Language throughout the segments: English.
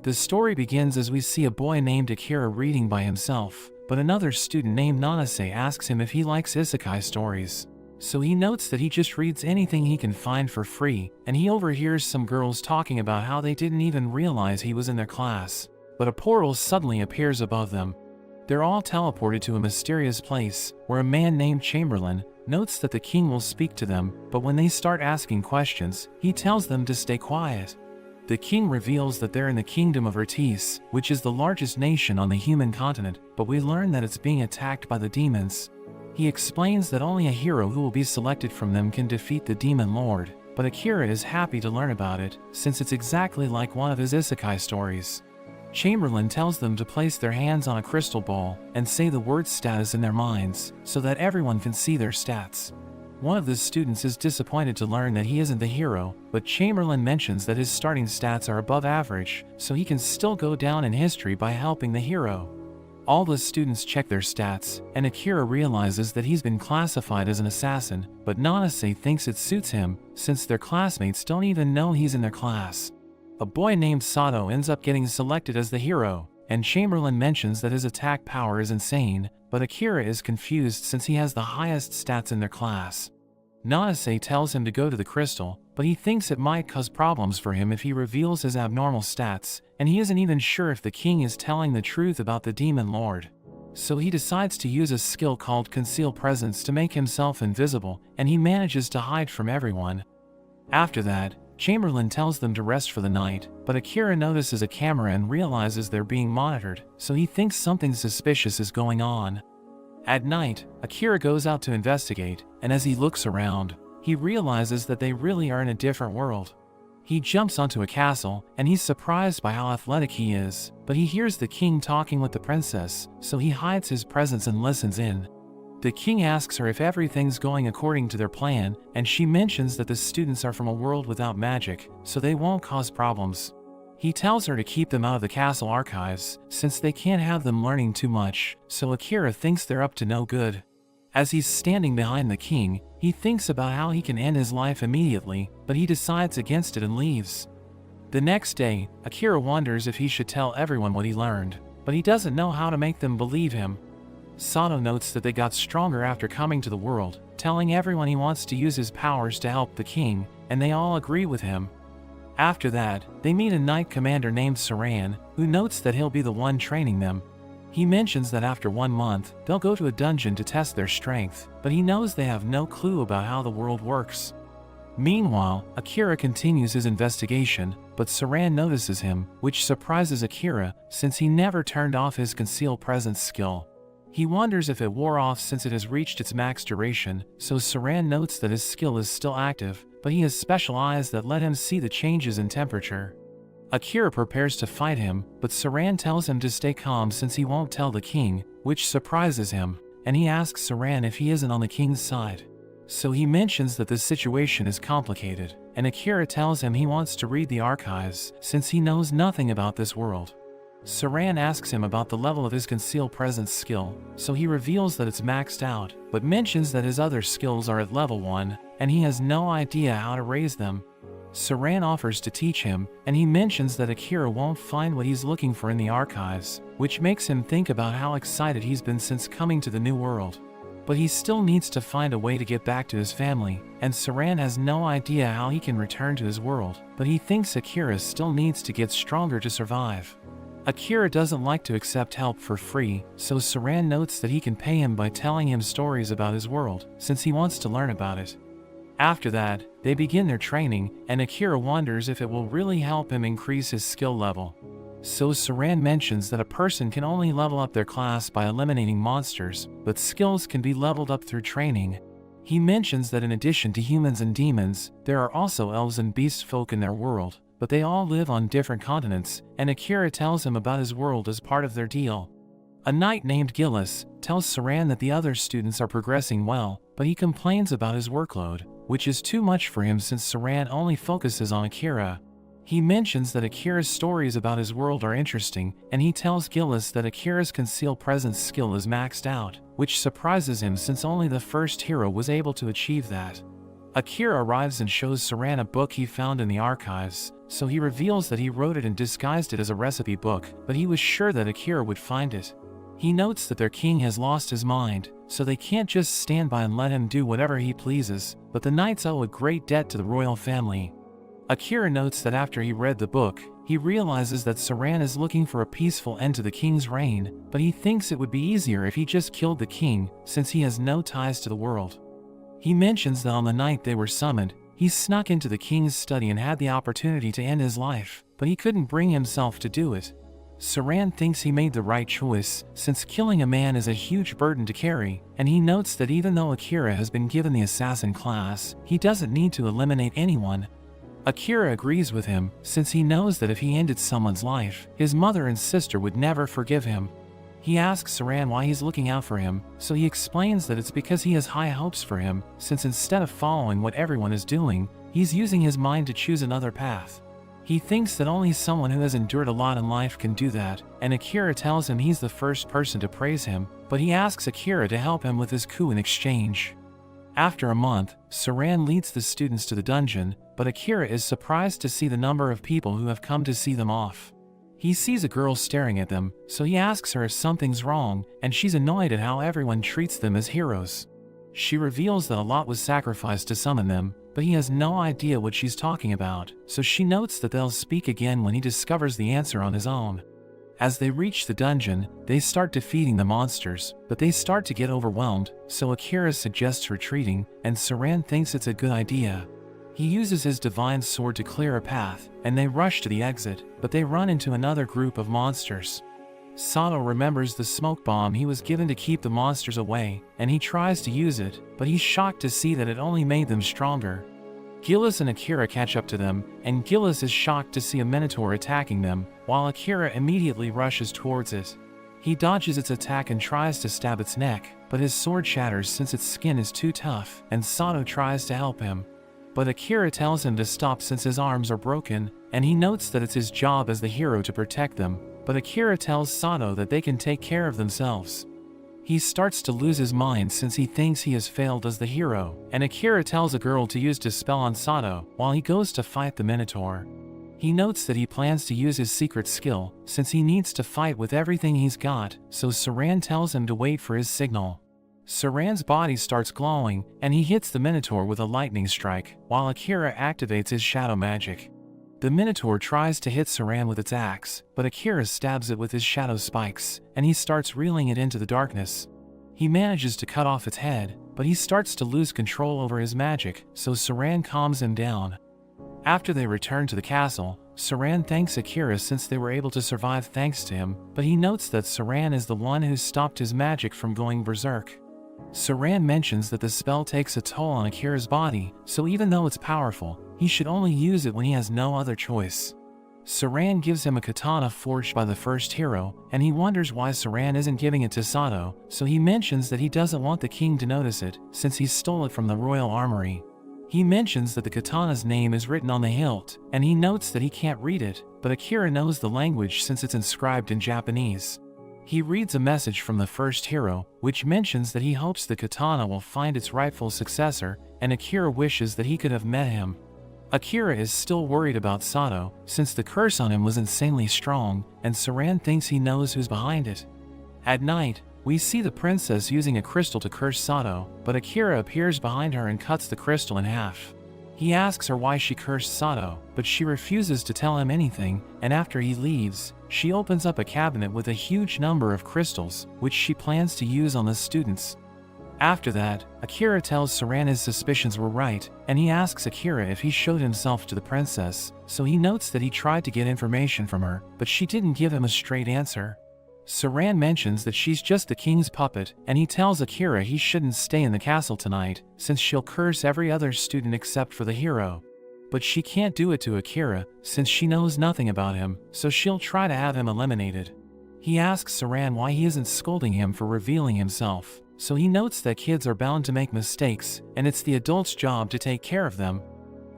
The story begins as we see a boy named Akira reading by himself, but another student named Nanase asks him if he likes isekai stories. So he notes that he just reads anything he can find for free, and he overhears some girls talking about how they didn't even realize he was in their class. But a portal suddenly appears above them. They're all teleported to a mysterious place, where a man named Chamberlain notes that the king will speak to them, but when they start asking questions, he tells them to stay quiet. The king reveals that they're in the kingdom of Ortiz, which is the largest nation on the human continent, but we learn that it's being attacked by the demons. He explains that only a hero who will be selected from them can defeat the demon lord, but Akira is happy to learn about it, since it's exactly like one of his isekai stories. Chamberlain tells them to place their hands on a crystal ball and say the word status in their minds, so that everyone can see their stats. One of the students is disappointed to learn that he isn't the hero, but Chamberlain mentions that his starting stats are above average, so he can still go down in history by helping the hero. All the students check their stats, and Akira realizes that he's been classified as an assassin, but Nanase thinks it suits him, since their classmates don't even know he's in their class. A boy named Sato ends up getting selected as the hero, and Chamberlain mentions that his attack power is insane, but Akira is confused since he has the highest stats in their class. Nanase tells him to go to the crystal, but he thinks it might cause problems for him if he reveals his abnormal stats, and he isn't even sure if the king is telling the truth about the demon lord. So he decides to use a skill called Conceal Presence to make himself invisible, and he manages to hide from everyone. After that, Chamberlain tells them to rest for the night, but Akira notices a camera and realizes they're being monitored, so he thinks something suspicious is going on. At night, Akira goes out to investigate, and as he looks around, he realizes that they really are in a different world. He jumps onto a castle, and he's surprised by how athletic he is, but he hears the king talking with the princess, so he hides his presence and listens in. The king asks her if everything's going according to their plan, and she mentions that the students are from a world without magic, so they won't cause problems. He tells her to keep them out of the castle archives, since they can't have them learning too much, so Akira thinks they're up to no good. As he's standing behind the king, he thinks about how he can end his life immediately, but he decides against it and leaves. The next day, Akira wonders if he should tell everyone what he learned, but he doesn't know how to make them believe him. Sato notes that they got stronger after coming to the world, telling everyone he wants to use his powers to help the king, and they all agree with him. After that, they meet a knight commander named Saran, who notes that he'll be the one training them. He mentions that after 1 month, they'll go to a dungeon to test their strength, but he knows they have no clue about how the world works. Meanwhile, Akira continues his investigation, but Saran notices him, which surprises Akira, since he never turned off his Conceal Presence skill. He wonders if it wore off since it has reached its max duration, so Saran notes that his skill is still active, but he has special eyes that let him see the changes in temperature. Akira prepares to fight him, but Saran tells him to stay calm since he won't tell the king, which surprises him, and he asks Saran if he isn't on the king's side. So he mentions that the situation is complicated, and Akira tells him he wants to read the archives, since he knows nothing about this world. Saran asks him about the level of his Conceal Presence skill, so he reveals that it's maxed out, but mentions that his other skills are at level 1, and he has no idea how to raise them. Saran offers to teach him, and he mentions that Akira won't find what he's looking for in the archives, which makes him think about how excited he's been since coming to the new world. But he still needs to find a way to get back to his family, and Saran has no idea how he can return to his world, but he thinks Akira still needs to get stronger to survive. Akira doesn't like to accept help for free, so Saran notes that he can pay him by telling him stories about his world, since he wants to learn about it. After that, they begin their training, and Akira wonders if it will really help him increase his skill level. So Saran mentions that a person can only level up their class by eliminating monsters, but skills can be leveled up through training. He mentions that in addition to humans and demons, there are also elves and beast folk in their world, but they all live on different continents, and Akira tells him about his world as part of their deal. A knight named Gillis tells Saran that the other students are progressing well, but he complains about his workload, which is too much for him since Saran only focuses on Akira. He mentions that Akira's stories about his world are interesting, and he tells Gillis that Akira's Conceal Presence skill is maxed out, which surprises him since only the first hero was able to achieve that. Akira arrives and shows Saran a book he found in the archives, so he reveals that he wrote it and disguised it as a recipe book, but he was sure that Akira would find it. He notes that their king has lost his mind, so they can't just stand by and let him do whatever he pleases, but the knights owe a great debt to the royal family. Akira notes that after he read the book, he realizes that Saran is looking for a peaceful end to the king's reign, but he thinks it would be easier if he just killed the king, since he has no ties to the world. He mentions that on the night they were summoned, he snuck into the king's study and had the opportunity to end his life, but he couldn't bring himself to do it. Saran thinks he made the right choice, since killing a man is a huge burden to carry, and he notes that even though Akira has been given the assassin class, he doesn't need to eliminate anyone. Akira agrees with him, since he knows that if he ended someone's life, his mother and sister would never forgive him. He asks Saran why he's looking out for him, so he explains that it's because he has high hopes for him, since instead of following what everyone is doing, he's using his mind to choose another path. He thinks that only someone who has endured a lot in life can do that, and Akira tells him he's the first person to praise him, but he asks Akira to help him with his coup in exchange. After a month, Saran leads the students to the dungeon, but Akira is surprised to see the number of people who have come to see them off. He sees a girl staring at them, so he asks her if something's wrong, and she's annoyed at how everyone treats them as heroes. She reveals that a lot was sacrificed to summon them, but he has no idea what she's talking about, so she notes that they'll speak again when he discovers the answer on his own. As they reach the dungeon, they start defeating the monsters, but they start to get overwhelmed, so Akira suggests retreating, and Saran thinks it's a good idea. He uses his divine sword to clear a path, and they rush to the exit, but they run into another group of monsters. Sato remembers the smoke bomb he was given to keep the monsters away, and he tries to use it, but he's shocked to see that it only made them stronger. Gillis and Akira catch up to them, and Gillis is shocked to see a minotaur attacking them, while Akira immediately rushes towards it. He dodges its attack and tries to stab its neck, but his sword shatters since its skin is too tough, and Sato tries to help him. But Akira tells him to stop since his arms are broken, and he notes that it's his job as the hero to protect them, but Akira tells Sato that they can take care of themselves. He starts to lose his mind since he thinks he has failed as the hero, and Akira tells a girl to use Dispel on Sato while he goes to fight the Minotaur. He notes that he plans to use his secret skill since he needs to fight with everything he's got, so Saran tells him to wait for his signal. Saran's body starts glowing, and he hits the Minotaur with a lightning strike, while Akira activates his shadow magic. The Minotaur tries to hit Saran with its axe, but Akira stabs it with his shadow spikes, and he starts reeling it into the darkness. He manages to cut off its head, but he starts to lose control over his magic, so Saran calms him down. After they return to the castle, Saran thanks Akira since they were able to survive thanks to him, but he notes that Saran is the one who stopped his magic from going berserk. Saran mentions that the spell takes a toll on Akira's body, so even though it's powerful, he should only use it when he has no other choice. Saran gives him a katana forged by the first hero, and he wonders why Saran isn't giving it to Sato, so he mentions that he doesn't want the king to notice it, since he stole it from the royal armory. He mentions that the katana's name is written on the hilt, and he notes that he can't read it, but Akira knows the language since it's inscribed in Japanese. He reads a message from the first hero, which mentions that he hopes the katana will find its rightful successor, and Akira wishes that he could have met him. Akira is still worried about Sato, since the curse on him was insanely strong, and Saran thinks he knows who's behind it. At night, we see the princess using a crystal to curse Sato, but Akira appears behind her and cuts the crystal in half. He asks her why she cursed Sato, but she refuses to tell him anything, and after he leaves, she opens up a cabinet with a huge number of crystals, which she plans to use on the students. After that, Akira tells Saran his suspicions were right, and he asks Akira if he showed himself to the princess, so he notes that he tried to get information from her, but she didn't give him a straight answer. Saran mentions that she's just the king's puppet, and he tells Akira he shouldn't stay in the castle tonight, since she'll curse every other student except for the hero. But she can't do it to Akira, since she knows nothing about him, so she'll try to have him eliminated. He asks Saran why he isn't scolding him for revealing himself, so he notes that kids are bound to make mistakes, and it's the adult's job to take care of them.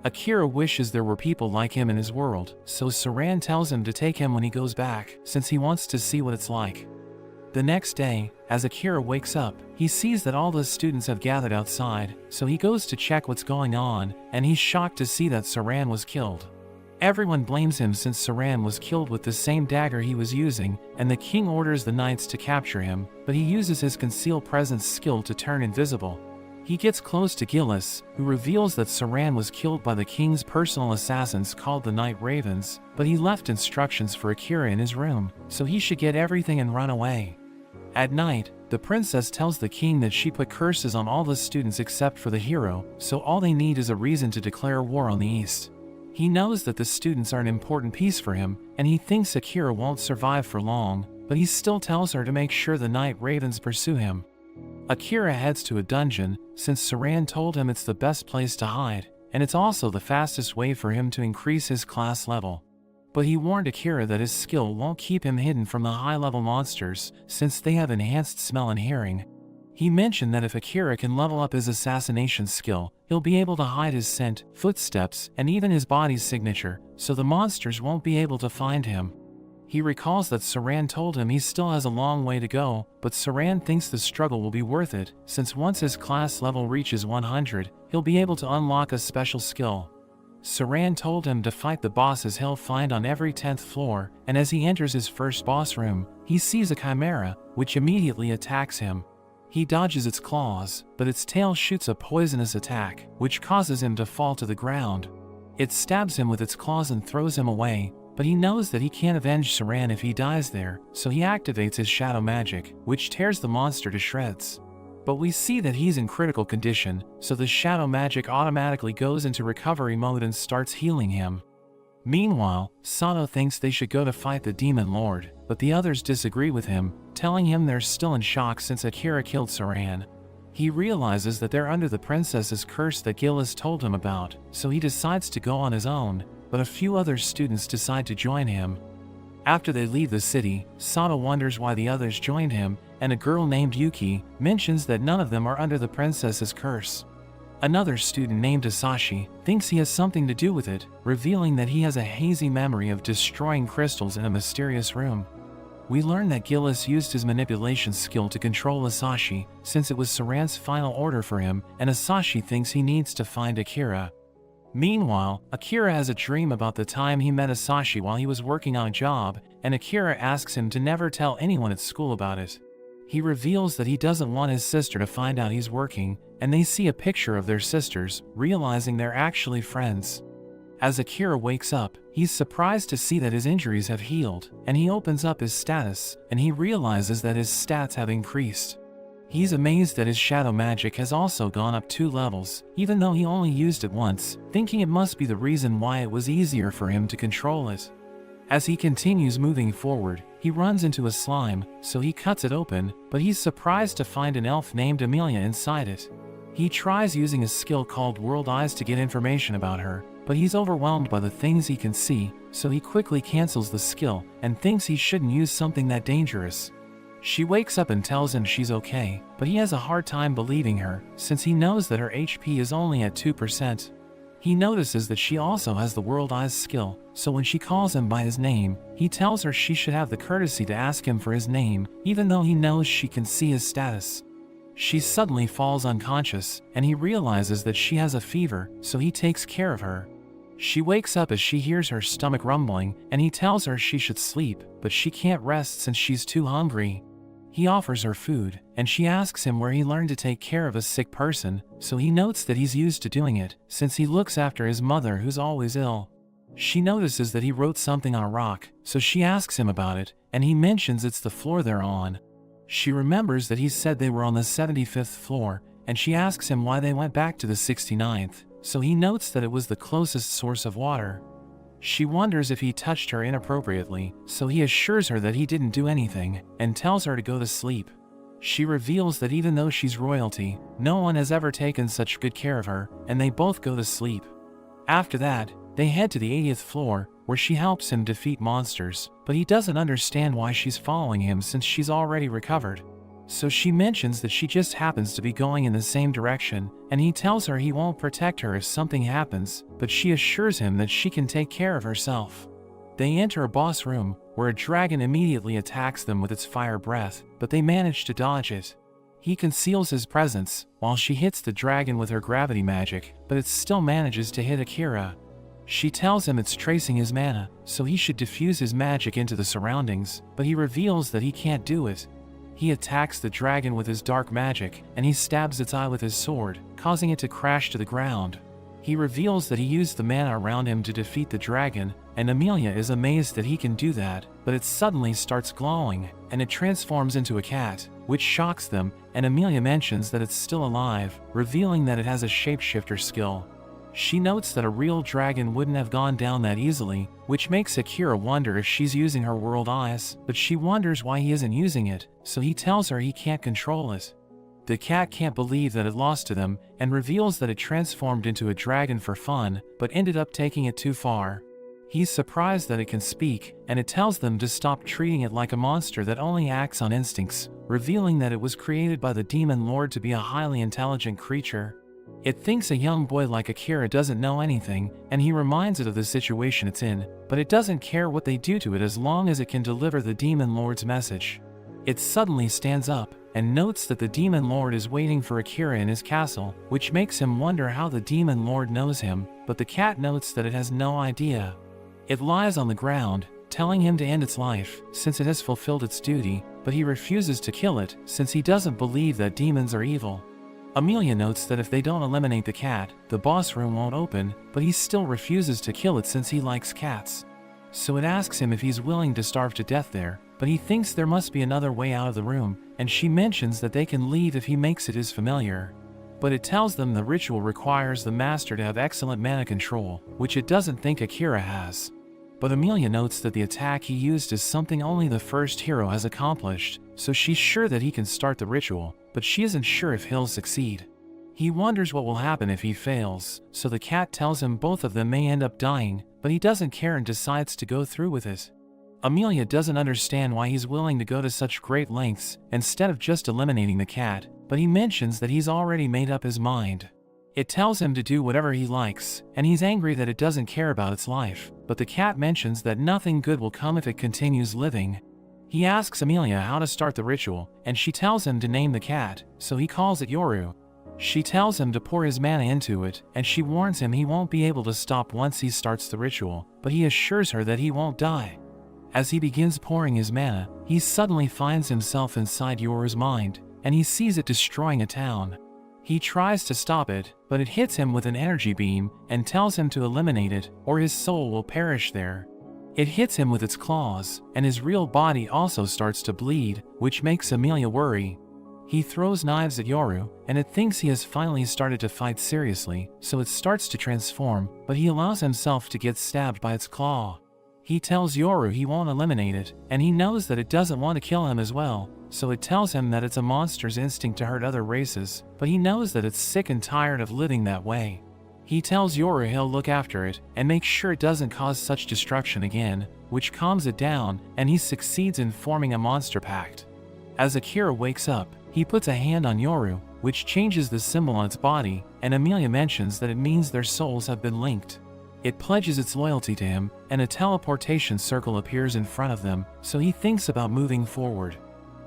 Akira wishes there were people like him in his world, so Saran tells him to take him when he goes back, since he wants to see what it's like. The next day, as Akira wakes up, he sees that all the students have gathered outside, so he goes to check what's going on, and he's shocked to see that Saran was killed. Everyone blames him since Saran was killed with the same dagger he was using, and the king orders the knights to capture him, but he uses his conceal presence skill to turn invisible. He gets close to Gillis, who reveals that Saran was killed by the king's personal assassins called the Night Ravens, but he left instructions for Akira in his room, so he should get everything and run away. At night, the princess tells the king that she put curses on all the students except for the hero, so all they need is a reason to declare war on the East. He knows that the students are an important piece for him, and he thinks Akira won't survive for long, but he still tells her to make sure the Night Ravens pursue him. Akira heads to a dungeon, since Saran told him it's the best place to hide, and it's also the fastest way for him to increase his class level. But he warned Akira that his skill won't keep him hidden from the high-level monsters, since they have enhanced smell and hearing. He mentioned that if Akira can level up his assassination skill, he'll be able to hide his scent, footsteps, and even his body's signature, so the monsters won't be able to find him. He recalls that Saran told him he still has a long way to go, but Saran thinks the struggle will be worth it, since once his class level reaches 100, he'll be able to unlock a special skill. Saran told him to fight the bosses he'll find on every 10th floor, and as he enters his first boss room, he sees a chimera, which immediately attacks him. He dodges its claws, but its tail shoots a poisonous attack, which causes him to fall to the ground. It stabs him with its claws and throws him away, but he knows that he can't avenge Saran if he dies there, so he activates his shadow magic, which tears the monster to shreds. But we see that he's in critical condition, so the shadow magic automatically goes into recovery mode and starts healing him. Meanwhile, Sato thinks they should go to fight the Demon Lord, but the others disagree with him, telling him they're still in shock since Akira killed Saran. He realizes that they're under the princess's curse that Gillis told him about, so he decides to go on his own, but a few other students decide to join him. After they leave the city, Sato wonders why the others joined him, and a girl named Yuki mentions that none of them are under the princess's curse. Another student named Asashi thinks he has something to do with it, revealing that he has a hazy memory of destroying crystals in a mysterious room. We learn that Gillis used his manipulation skill to control Asashi, since it was Saran's final order for him, and Asashi thinks he needs to find Akira. Meanwhile, Akira has a dream about the time he met Asashi while he was working on a job, and Akira asks him to never tell anyone at school about it. He reveals that he doesn't want his sister to find out he's working, and they see a picture of their sisters, realizing they're actually friends. As Akira wakes up, he's surprised to see that his injuries have healed, and he opens up his status, and he realizes that his stats have increased. He's amazed that his shadow magic has also gone up 2 levels, even though he only used it once, thinking it must be the reason why it was easier for him to control it. As he continues moving forward, he runs into a slime, so he cuts it open, but he's surprised to find an elf named Amelia inside it. He tries using a skill called World Eyes to get information about her, but he's overwhelmed by the things he can see, so he quickly cancels the skill and thinks he shouldn't use something that dangerous. She wakes up and tells him she's okay, but he has a hard time believing her, since he knows that her HP is only at 2%. He notices that she also has the World Eyes skill, so when she calls him by his name, he tells her she should have the courtesy to ask him for his name, even though he knows she can see his status. She suddenly falls unconscious, and he realizes that she has a fever, so he takes care of her. She wakes up as she hears her stomach rumbling, and he tells her she should sleep, but she can't rest since she's too hungry. He offers her food, and she asks him where he learned to take care of a sick person, so he notes that he's used to doing it, since he looks after his mother who's always ill. She notices that he wrote something on a rock, so she asks him about it, and he mentions it's the floor they're on. She remembers that he said they were on the 75th floor, and she asks him why they went back to the 69th, so he notes that it was the closest source of water. She wonders if he touched her inappropriately, so he assures her that he didn't do anything, and tells her to go to sleep. She reveals that even though she's royalty, no one has ever taken such good care of her, and they both go to sleep. After that, they head to the 80th floor, where she helps him defeat monsters, but he doesn't understand why she's following him since she's already recovered. So she mentions that she just happens to be going in the same direction, and he tells her he won't protect her if something happens, but she assures him that she can take care of herself. They enter a boss room, where a dragon immediately attacks them with its fire breath, but they manage to dodge it. He conceals his presence, while she hits the dragon with her gravity magic, but it still manages to hit Akira. She tells him it's tracing his mana, so he should diffuse his magic into the surroundings, but he reveals that he can't do it. He attacks the dragon with his dark magic, and he stabs its eye with his sword, causing it to crash to the ground. He reveals that he used the mana around him to defeat the dragon, and Amelia is amazed that he can do that, but it suddenly starts glowing, and it transforms into a cat, which shocks them, and Amelia mentions that it's still alive, revealing that it has a shapeshifter skill. She notes that a real dragon wouldn't have gone down that easily, which makes Akira wonder if she's using her world eyes, but she wonders why he isn't using it, so he tells her he can't control it. The cat can't believe that it lost to them, and reveals that it transformed into a dragon for fun, but ended up taking it too far. He's surprised that it can speak, and it tells them to stop treating it like a monster that only acts on instincts, revealing that it was created by the demon lord to be a highly intelligent creature. It thinks a young boy like Akira doesn't know anything, and he reminds it of the situation it's in, but it doesn't care what they do to it as long as it can deliver the demon lord's message. It suddenly stands up, and notes that the demon lord is waiting for Akira in his castle, which makes him wonder how the demon lord knows him, but the cat notes that it has no idea. It lies on the ground, telling him to end its life, since it has fulfilled its duty, but he refuses to kill it, since he doesn't believe that demons are evil. Amelia notes that if they don't eliminate the cat, the boss room won't open, but he still refuses to kill it since he likes cats. So it asks him if he's willing to starve to death there, but he thinks there must be another way out of the room, and she mentions that they can leave if he makes it his familiar. But it tells them the ritual requires the master to have excellent mana control, which it doesn't think Akira has. But Amelia notes that the attack he used is something only the first hero has accomplished, so she's sure that he can start the ritual, but she isn't sure if he'll succeed. He wonders what will happen if he fails, so the cat tells him both of them may end up dying, but he doesn't care and decides to go through with it. Amelia doesn't understand why he's willing to go to such great lengths instead of just eliminating the cat, but he mentions that he's already made up his mind. It tells him to do whatever he likes, and he's angry that it doesn't care about its life, but the cat mentions that nothing good will come if it continues living. He asks Amelia how to start the ritual, and she tells him to name the cat, so he calls it Yoru. She tells him to pour his mana into it, and she warns him he won't be able to stop once he starts the ritual, but he assures her that he won't die. As he begins pouring his mana, he suddenly finds himself inside Yoru's mind, and he sees it destroying a town. He tries to stop it, but it hits him with an energy beam and tells him to eliminate it, or his soul will perish there. It hits him with its claws, and his real body also starts to bleed, which makes Amelia worry. He throws knives at Yoru, and it thinks he has finally started to fight seriously, so it starts to transform, but he allows himself to get stabbed by its claw. He tells Yoru he won't eliminate it, and he knows that it doesn't want to kill him as well, so it tells him that it's a monster's instinct to hurt other races, but he knows that it's sick and tired of living that way. He tells Yoru he'll look after it, and make sure it doesn't cause such destruction again, which calms it down, and he succeeds in forming a monster pact. As Akira wakes up, he puts a hand on Yoru, which changes the symbol on its body, and Amelia mentions that it means their souls have been linked. It pledges its loyalty to him, and a teleportation circle appears in front of them, so he thinks about moving forward.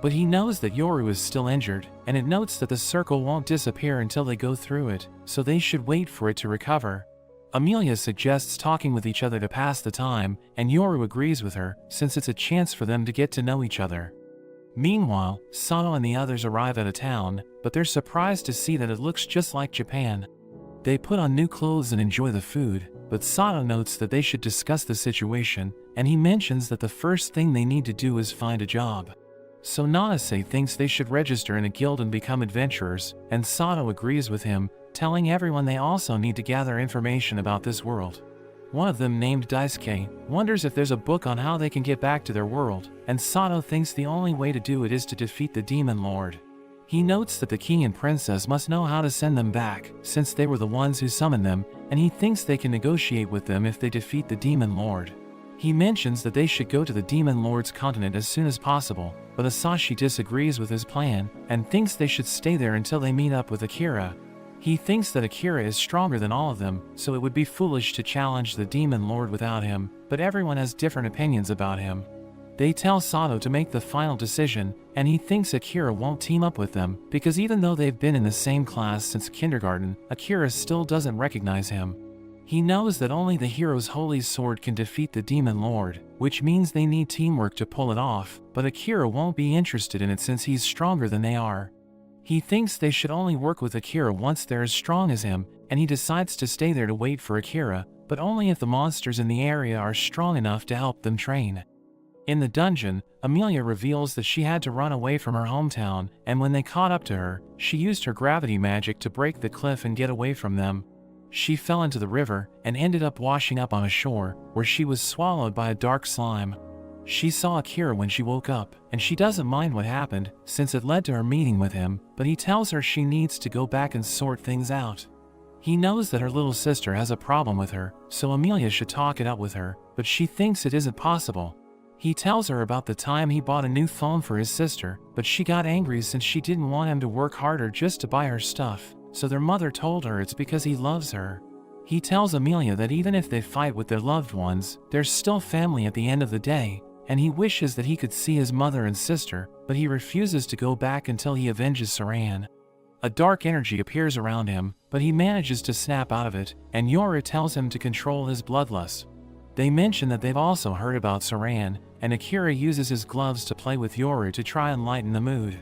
But he knows that Yoru is still injured, and it notes that the circle won't disappear until they go through it, so they should wait for it to recover. Amelia suggests talking with each other to pass the time, and Yoru agrees with her, since it's a chance for them to get to know each other. Meanwhile, Sato and the others arrive at a town, but they're surprised to see that it looks just like Japan. They put on new clothes and enjoy the food, but Sato notes that they should discuss the situation, and he mentions that the first thing they need to do is find a job. So Nanase thinks they should register in a guild and become adventurers, and Sato agrees with him, telling everyone they also need to gather information about this world. One of them, named Daisuke, wonders if there's a book on how they can get back to their world, and Sato thinks the only way to do it is to defeat the demon lord. He notes that the king and princess must know how to send them back, since they were the ones who summoned them, and he thinks they can negotiate with them if they defeat the demon lord. He mentions that they should go to the demon lord's continent as soon as possible, but Asashi disagrees with his plan, and thinks they should stay there until they meet up with Akira. He thinks that Akira is stronger than all of them, so it would be foolish to challenge the demon lord without him, but everyone has different opinions about him. They tell Sato to make the final decision, and he thinks Akira won't team up with them, because even though they've been in the same class since kindergarten, Akira still doesn't recognize him. He knows that only the hero's holy sword can defeat the demon lord, which means they need teamwork to pull it off, but Akira won't be interested in it since he's stronger than they are. He thinks they should only work with Akira once they're as strong as him, and he decides to stay there to wait for Akira, but only if the monsters in the area are strong enough to help them train. In the dungeon, Amelia reveals that she had to run away from her hometown, and when they caught up to her, she used her gravity magic to break the cliff and get away from them. She fell into the river and ended up washing up on a shore, where she was swallowed by a dark slime. She saw Akira when she woke up, and she doesn't mind what happened, since it led to her meeting with him, but he tells her she needs to go back and sort things out. He knows that her little sister has a problem with her, so Amelia should talk it out with her, but she thinks it isn't possible. He tells her about the time he bought a new phone for his sister, but she got angry since she didn't want him to work harder just to buy her stuff, so their mother told her it's because he loves her. He tells Amelia that even if they fight with their loved ones, they're still family at the end of the day, and he wishes that he could see his mother and sister, but he refuses to go back until he avenges Saran. A dark energy appears around him, but he manages to snap out of it, and Yoru tells him to control his bloodlust. They mention that they've also heard about Saran, and Akira uses his gloves to play with Yoru to try and lighten the mood.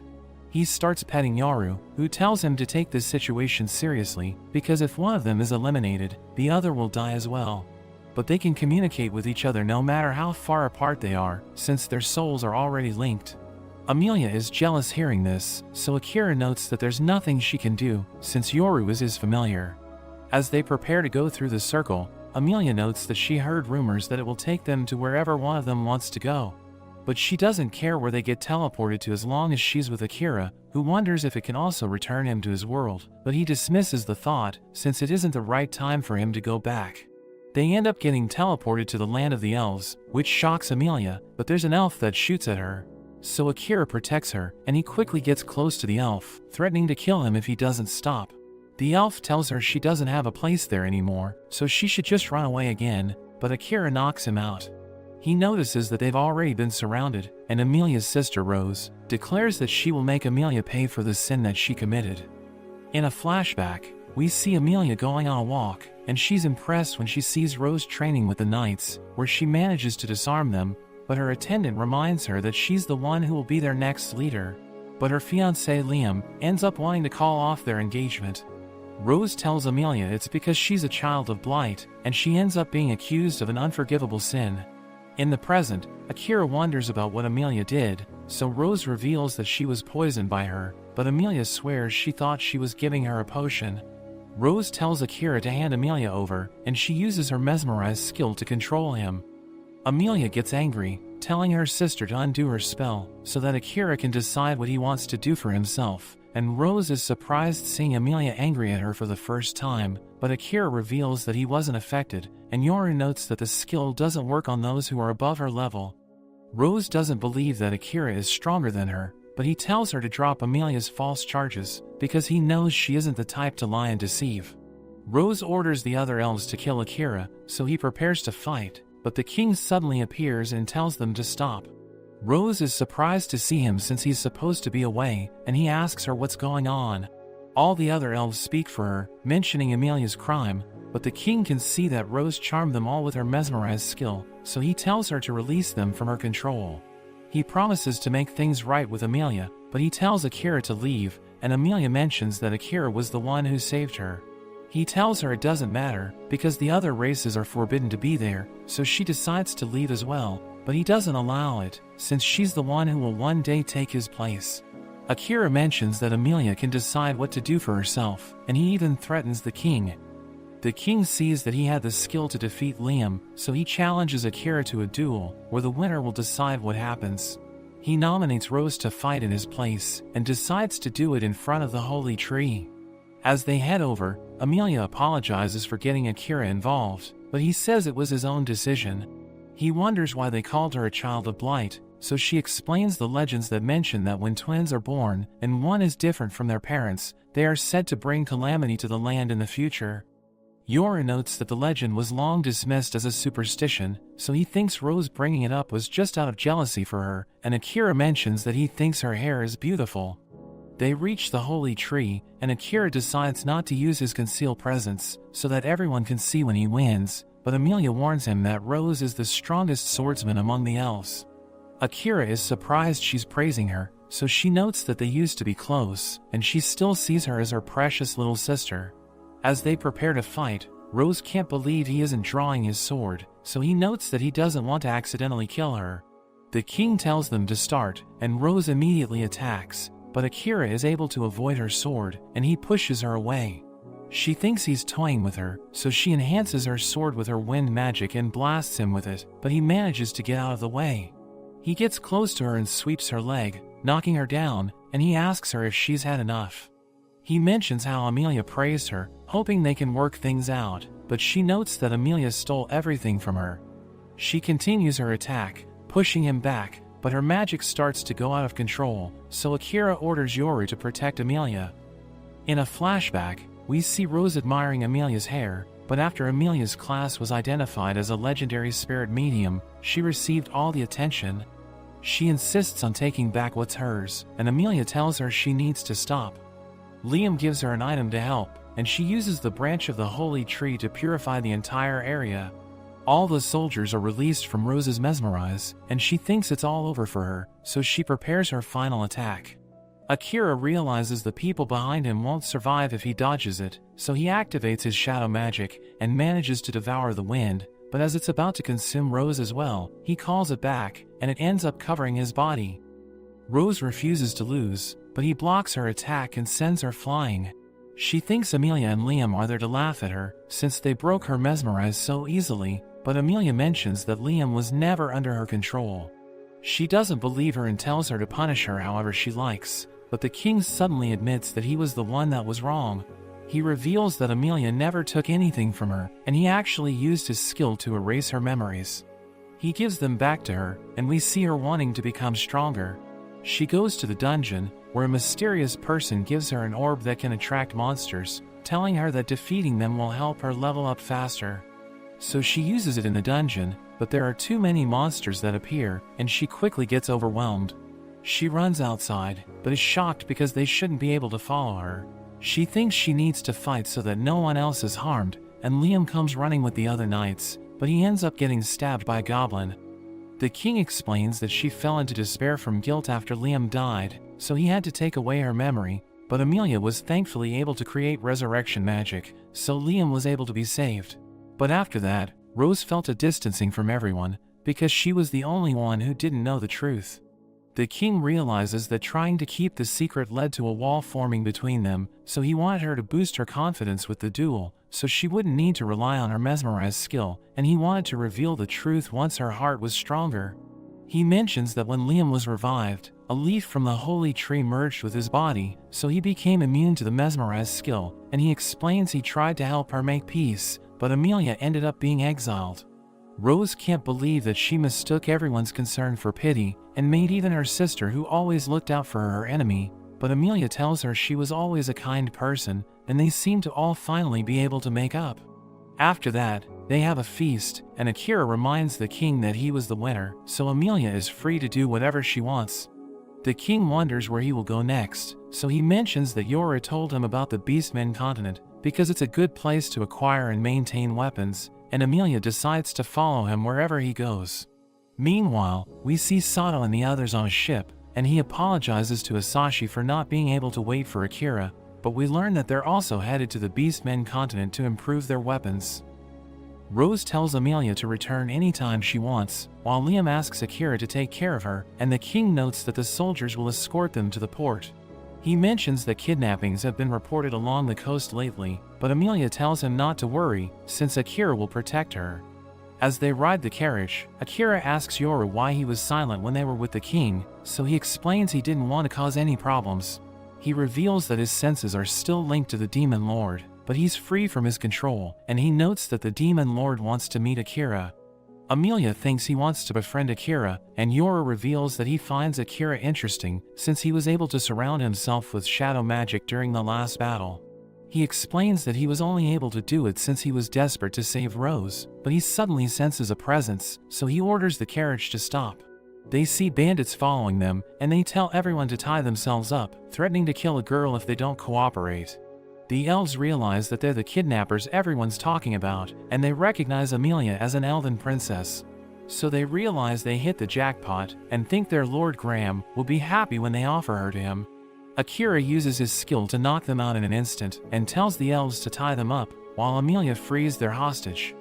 He starts petting Yoru, who tells him to take this situation seriously, because if one of them is eliminated, the other will die as well. But they can communicate with each other no matter how far apart they are, since their souls are already linked. Amelia is jealous hearing this, so Akira notes that there's nothing she can do, since Yoru is his familiar. As they prepare to go through the circle, Amelia notes that she heard rumors that it will take them to wherever one of them wants to go. But she doesn't care where they get teleported to as long as she's with Akira, who wonders if it can also return him to his world, but he dismisses the thought, since it isn't the right time for him to go back. They end up getting teleported to the land of the elves, which shocks Amelia, but there's an elf that shoots at her. So Akira protects her, and he quickly gets close to the elf, threatening to kill him if he doesn't stop. The elf tells her she doesn't have a place there anymore, so she should just run away again, but Akira knocks him out. He notices that they've already been surrounded, and Amelia's sister Rose declares that she will make Amelia pay for the sin that she committed. In a flashback, we see Amelia going on a walk, and she's impressed when she sees Rose training with the knights, where she manages to disarm them, but her attendant reminds her that she's the one who will be their next leader. But her fiancé Liam ends up wanting to call off their engagement. Rose tells Amelia it's because she's a child of Blight, and she ends up being accused of an unforgivable sin. In the present, Akira wonders about what Amelia did, so Rose reveals that she was poisoned by her, but Amelia swears she thought she was giving her a potion. Rose tells Akira to hand Amelia over, and she uses her mesmerize skill to control him. Amelia gets angry, telling her sister to undo her spell, so that Akira can decide what he wants to do for himself, and Rose is surprised seeing Amelia angry at her for the first time, but Akira reveals that he wasn't affected, and Yoru notes that the skill doesn't work on those who are above her level. Rose doesn't believe that Akira is stronger than her, but he tells her to drop Amelia's false charges, because he knows she isn't the type to lie and deceive. Rose orders the other elves to kill Akira, so he prepares to fight, but the king suddenly appears and tells them to stop. Rose is surprised to see him since he's supposed to be away, and he asks her what's going on. All the other elves speak for her, mentioning Amelia's crime, but the king can see that Rose charmed them all with her mesmerize skill, so he tells her to release them from her control. He promises to make things right with Amelia, but he tells Akira to leave, and Amelia mentions that Akira was the one who saved her. He tells her it doesn't matter, because the other races are forbidden to be there, so she decides to leave as well, but he doesn't allow it, since she's the one who will one day take his place. Akira mentions that Amelia can decide what to do for herself, and he even threatens the king. The king sees that he had the skill to defeat Liam, so he challenges Akira to a duel, where the winner will decide what happens. He nominates Rose to fight in his place, and decides to do it in front of the holy tree. As they head over, Amelia apologizes for getting Akira involved, but he says it was his own decision. He wonders why they called her a child of Blight, so she explains the legends that mention that when twins are born, and one is different from their parents, they are said to bring calamity to the land in the future. Yoru notes that the legend was long dismissed as a superstition, so he thinks Rose bringing it up was just out of jealousy for her, and Akira mentions that he thinks her hair is beautiful. They reach the holy tree, and Akira decides not to use his concealed presence so that everyone can see when he wins, but Amelia warns him that Rose is the strongest swordsman among the elves. Akira is surprised she's praising her, so she notes that they used to be close, and she still sees her as her precious little sister. As they prepare to fight, Rose can't believe he isn't drawing his sword, so he notes that he doesn't want to accidentally kill her. The king tells them to start, and Rose immediately attacks, but Akira is able to avoid her sword, and he pushes her away. She thinks he's toying with her, so she enhances her sword with her wind magic and blasts him with it, but he manages to get out of the way. He gets close to her and sweeps her leg, knocking her down, and he asks her if she's had enough. He mentions how Amelia praised her, hoping they can work things out, but she notes that Amelia stole everything from her. She continues her attack, pushing him back, but her magic starts to go out of control, so Akira orders Yoru to protect Amelia. In a flashback, we see Rose admiring Amelia's hair, but after Amelia's class was identified as a legendary spirit medium, she received all the attention. She insists on taking back what's hers, and Amelia tells her she needs to stop. Liam gives her an item to help, and she uses the branch of the holy tree to purify the entire area. All the soldiers are released from Rose's mesmerize, and she thinks it's all over for her, so she prepares her final attack. Akira realizes the people behind him won't survive if he dodges it, so he activates his shadow magic and manages to devour the wind, but as it's about to consume Rose as well, he calls it back, and it ends up covering his body. Rose refuses to lose, but he blocks her attack and sends her flying. She thinks Amelia and Liam are there to laugh at her, since they broke her mesmerize so easily, but Amelia mentions that Liam was never under her control. She doesn't believe her and tells her to punish her however she likes, but the king suddenly admits that he was the one that was wrong. He reveals that Amelia never took anything from her, and he actually used his skill to erase her memories. He gives them back to her, and we see her wanting to become stronger. She goes to the dungeon, where a mysterious person gives her an orb that can attract monsters, telling her that defeating them will help her level up faster. So she uses it in the dungeon, but there are too many monsters that appear, and she quickly gets overwhelmed. She runs outside, but is shocked because they shouldn't be able to follow her. She thinks she needs to fight so that no one else is harmed, and Liam comes running with the other knights, but he ends up getting stabbed by a goblin. The king explains that she fell into despair from guilt after Liam died, so he had to take away her memory, but Amelia was thankfully able to create resurrection magic, so Liam was able to be saved. But after that, Rose felt a distancing from everyone, because she was the only one who didn't know the truth. The king realizes that trying to keep the secret led to a wall forming between them, so he wanted her to boost her confidence with the duel, so she wouldn't need to rely on her mesmerize skill, and he wanted to reveal the truth once her heart was stronger. He mentions that when Liam was revived, a leaf from the holy tree merged with his body, so he became immune to the mesmerize skill, and he explains he tried to help her make peace, but Amelia ended up being exiled. Rose can't believe that she mistook everyone's concern for pity, and made even her sister who always looked out for her enemy, but Amelia tells her she was always a kind person, and they seem to all finally be able to make up. After that, they have a feast, and Akira reminds the king that he was the winner, so Amelia is free to do whatever she wants. The king wonders where he will go next, so he mentions that Yora told him about the Beastmen continent, because it's a good place to acquire and maintain weapons, and Amelia decides to follow him wherever he goes. Meanwhile, we see Sato and the others on a ship, and he apologizes to Asashi for not being able to wait for Akira, but we learn that they're also headed to the Beastmen continent to improve their weapons. Rose tells Amelia to return anytime she wants, while Liam asks Akira to take care of her, and the king notes that the soldiers will escort them to the port. He mentions that kidnappings have been reported along the coast lately, but Amelia tells him not to worry, since Akira will protect her. As they ride the carriage, Akira asks Yoru why he was silent when they were with the king, so he explains he didn't want to cause any problems. He reveals that his senses are still linked to the Demon Lord, but he's free from his control, and he notes that the Demon Lord wants to meet Akira. Amelia thinks he wants to befriend Akira, and Yoru reveals that he finds Akira interesting since he was able to surround himself with shadow magic during the last battle. He explains that he was only able to do it since he was desperate to save Rose, but he suddenly senses a presence, so he orders the carriage to stop. They see bandits following them, and they tell everyone to tie themselves up, threatening to kill a girl if they don't cooperate. The elves realize that they're the kidnappers everyone's talking about, and they recognize Amelia as an elven princess. So they realize they hit the jackpot, and think their Lord Graham will be happy when they offer her to him. Akira uses his skill to knock them out in an instant, and tells the elves to tie them up, while Amelia frees their hostage.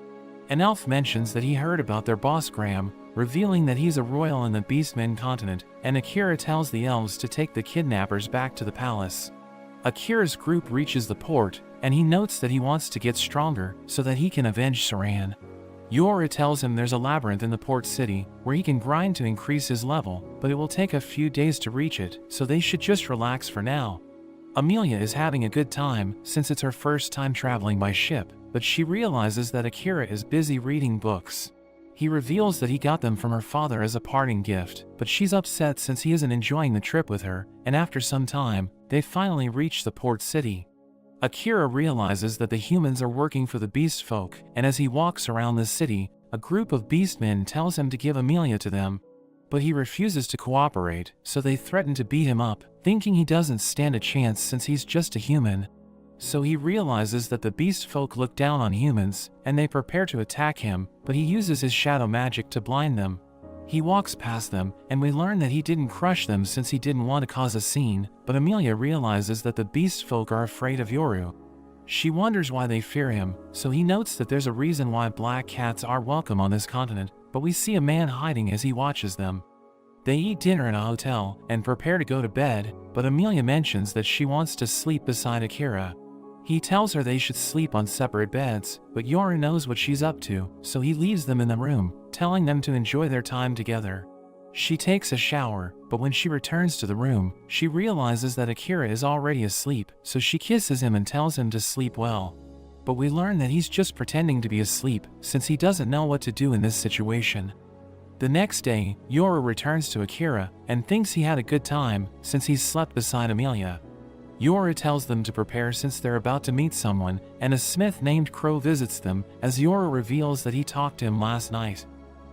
An elf mentions that he heard about their boss Graham, revealing that he's a royal in the Beastmen continent, and Akira tells the elves to take the kidnappers back to the palace. Akira's group reaches the port, and he notes that he wants to get stronger so that he can avenge Saran. Yora tells him there's a labyrinth in the port city where he can grind to increase his level, but it will take a few days to reach it, so they should just relax for now. Amelia is having a good time since it's her first time traveling by ship, but she realizes that Akira is busy reading books. He reveals that he got them from her father as a parting gift, but she's upset since he isn't enjoying the trip with her, and after some time, they finally reach the port city. Akira realizes that the humans are working for the beast folk, and as he walks around the city, a group of beastmen tells him to give Amelia to them. But he refuses to cooperate, so they threaten to beat him up, thinking he doesn't stand a chance since he's just a human. So he realizes that the beast folk look down on humans, and they prepare to attack him, but he uses his shadow magic to blind them. He walks past them, and we learn that he didn't crush them since he didn't want to cause a scene, but Amelia realizes that the beast folk are afraid of Yoru. She wonders why they fear him, so he notes that there's a reason why black cats are welcome on this continent, but we see a man hiding as he watches them. They eat dinner in a hotel, and prepare to go to bed, but Amelia mentions that she wants to sleep beside Akira. He tells her they should sleep on separate beds, but Yoru knows what she's up to, so he leaves them in the room, telling them to enjoy their time together. She takes a shower, but when she returns to the room, she realizes that Akira is already asleep, so she kisses him and tells him to sleep well. But we learn that he's just pretending to be asleep, since he doesn't know what to do in this situation. The next day, Yoru returns to Akira, and thinks he had a good time, since he's slept beside Amelia. Yoru tells them to prepare since they're about to meet someone, and a smith named Crow visits them, as Yoru reveals that he talked to him last night.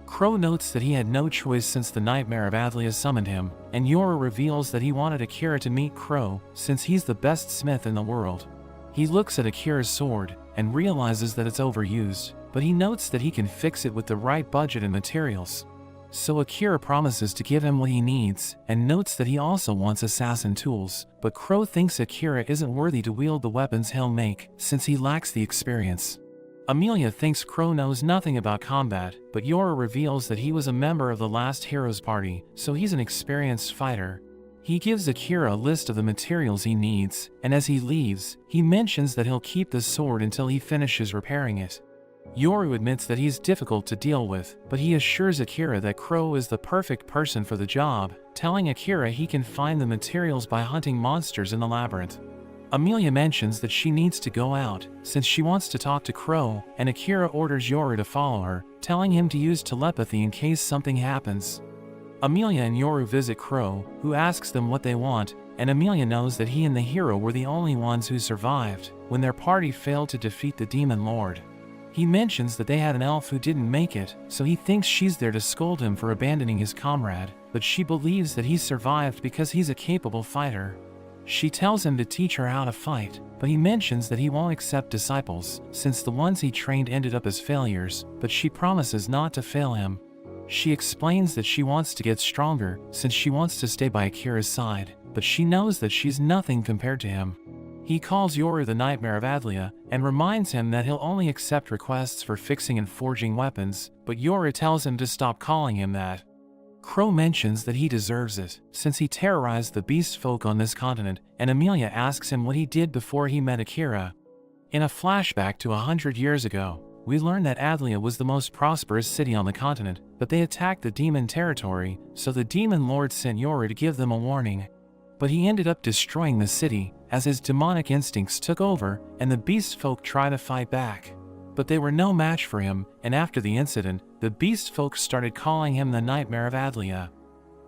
Crow notes that he had no choice since the nightmare of Adlia summoned him, and Yoru reveals that he wanted Akira to meet Crow, since he's the best smith in the world. He looks at Akira's sword, and realizes that it's overused, but he notes that he can fix it with the right budget and materials. So Akira promises to give him what he needs, and notes that he also wants assassin tools, but Crow thinks Akira isn't worthy to wield the weapons he'll make, since he lacks the experience. Amelia thinks Crow knows nothing about combat, but Yoru reveals that he was a member of the last Heroes Party, so he's an experienced fighter. He gives Akira a list of the materials he needs, and as he leaves, he mentions that he'll keep the sword until he finishes repairing it. Yoru admits that he's difficult to deal with, but he assures Akira that Crow is the perfect person for the job, telling Akira he can find the materials by hunting monsters in the labyrinth. Amelia mentions that she needs to go out, since she wants to talk to Crow, and Akira orders Yoru to follow her, telling him to use telepathy in case something happens. Amelia and Yoru visit Crow, who asks them what they want, and Amelia knows that he and the hero were the only ones who survived, when their party failed to defeat the Demon Lord. He mentions that they had an elf who didn't make it, so he thinks she's there to scold him for abandoning his comrade, but she believes that he survived because he's a capable fighter. She tells him to teach her how to fight, but he mentions that he won't accept disciples, since the ones he trained ended up as failures, but she promises not to fail him. She explains that she wants to get stronger, since she wants to stay by Akira's side, but she knows that she's nothing compared to him. He calls Yoru the Nightmare of Adlia, and reminds him that he'll only accept requests for fixing and forging weapons, but Yoru tells him to stop calling him that. Crow mentions that he deserves it, since he terrorized the beast folk on this continent, and Amelia asks him what he did before he met Akira. In a flashback to 100 years ago, we learn that Adlia was the most prosperous city on the continent, but they attacked the demon territory, so the demon lord sent Yoru to give them a warning. But he ended up destroying the city, as his demonic instincts took over, and the beast folk tried to fight back. But they were no match for him, and after the incident, the beast folk started calling him the Nightmare of Adlia.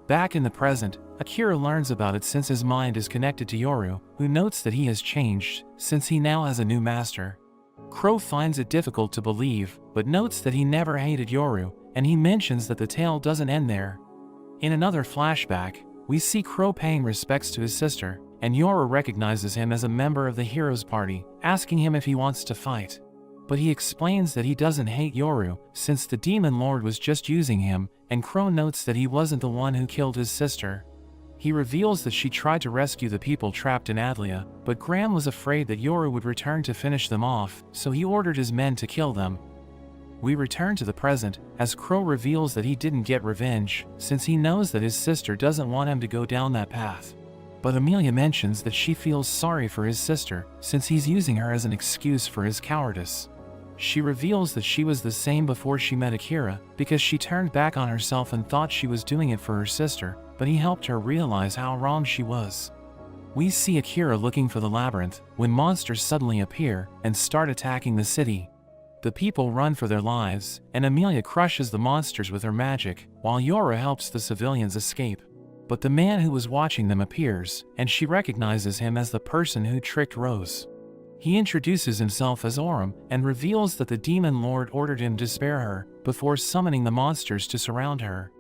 Back in the present, Akira learns about it since his mind is connected to Yoru, who notes that he has changed, since he now has a new master. Crow finds it difficult to believe, but notes that he never hated Yoru, and he mentions that the tale doesn't end there. In another flashback, we see Crow paying respects to his sister, and Yora recognizes him as a member of the hero's party, asking him if he wants to fight. But he explains that he doesn't hate Yoru, since the Demon Lord was just using him, and Crow notes that he wasn't the one who killed his sister. He reveals that she tried to rescue the people trapped in Adlia, but Graham was afraid that Yoru would return to finish them off, so he ordered his men to kill them. We return to the present, as Crow reveals that he didn't get revenge, since he knows that his sister doesn't want him to go down that path. But Amelia mentions that she feels sorry for his sister, since he's using her as an excuse for his cowardice. She reveals that she was the same before she met Akira, because she turned back on herself and thought she was doing it for her sister, but he helped her realize how wrong she was. We see Akira looking for the labyrinth, when monsters suddenly appear and start attacking the city. The people run for their lives, and Amelia crushes the monsters with her magic, while Yora helps the civilians escape. But the man who was watching them appears, and she recognizes him as the person who tricked Rose. He introduces himself as Orem, and reveals that the Demon Lord ordered him to spare her, before summoning the monsters to surround her.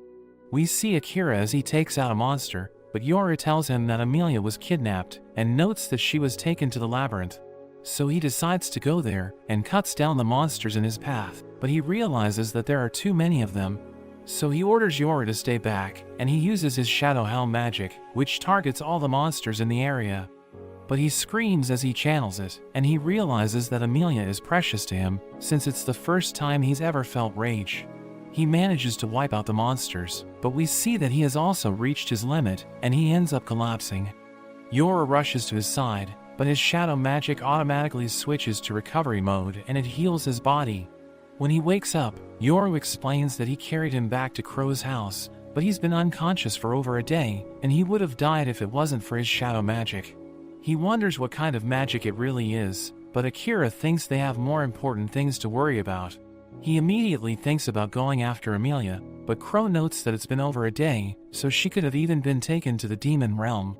We see Akira as he takes out a monster, but Yora tells him that Amelia was kidnapped, and notes that she was taken to the labyrinth. So he decides to go there, and cuts down the monsters in his path, but he realizes that there are too many of them. So he orders Yora to stay back, and he uses his Shadow Helm magic, which targets all the monsters in the area. But he screams as he channels it, and he realizes that Amelia is precious to him, since it's the first time he's ever felt rage. He manages to wipe out the monsters, but we see that he has also reached his limit, and he ends up collapsing. Yora rushes to his side, but his shadow magic automatically switches to recovery mode and it heals his body. When he wakes up, Yoru explains that he carried him back to Crow's house, but he's been unconscious for over a day, and he would have died if it wasn't for his shadow magic. He wonders what kind of magic it really is, but Akira thinks they have more important things to worry about. He immediately thinks about going after Amelia, but Crow notes that it's been over a day, so she could have even been taken to the demon realm.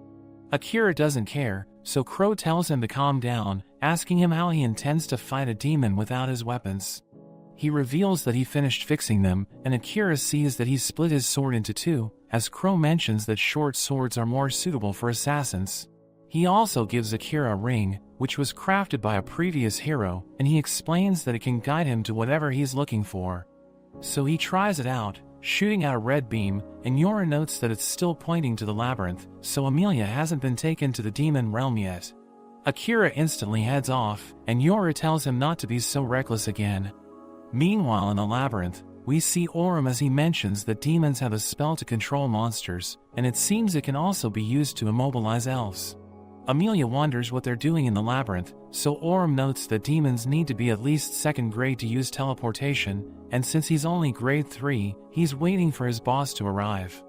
Akira doesn't care, so Crow tells him to calm down, asking him how he intends to fight a demon without his weapons. He reveals that he finished fixing them, and Akira sees that he split his sword into two, as Crow mentions that short swords are more suitable for assassins. He also gives Akira a ring, which was crafted by a previous hero, and he explains that it can guide him to whatever he's looking for. So he tries it out, shooting out a red beam, and Yora notes that it's still pointing to the labyrinth, so Amelia hasn't been taken to the demon realm yet. Akira instantly heads off, and Yora tells him not to be so reckless again. Meanwhile in the labyrinth, we see Orem as he mentions that demons have a spell to control monsters, and it seems it can also be used to immobilize elves. Amelia wonders what they're doing in the labyrinth, so Orem notes that demons need to be at least 2nd grade to use teleportation, and since he's only grade 3, he's waiting for his boss to arrive.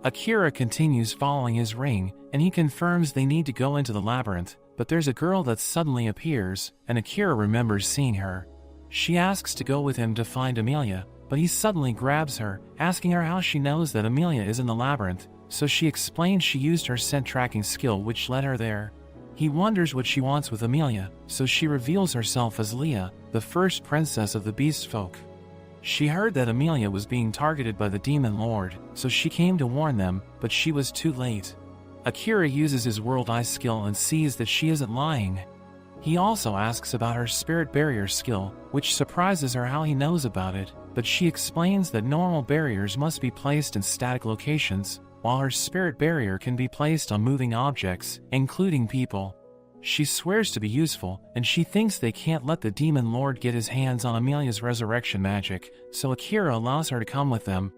Akira continues following his ring, and he confirms they need to go into the labyrinth, but there's a girl that suddenly appears, and Akira remembers seeing her. She asks to go with him to find Amelia, but he suddenly grabs her, asking her how she knows that Amelia is in the labyrinth, so she explains she used her scent tracking skill which led her there. He wonders what she wants with Amelia, so she reveals herself as Leah, the first princess of the Beast Folk. She heard that Amelia was being targeted by the Demon Lord, so she came to warn them, but she was too late. Akira uses his World Eye skill and sees that she isn't lying. He also asks about her Spirit Barrier skill, which surprises her how he knows about it, but she explains that normal barriers must be placed in static locations, while her Spirit Barrier can be placed on moving objects, including people. She swears to be useful, and she thinks they can't let the Demon Lord get his hands on Amelia's resurrection magic, so Akira allows her to come with them.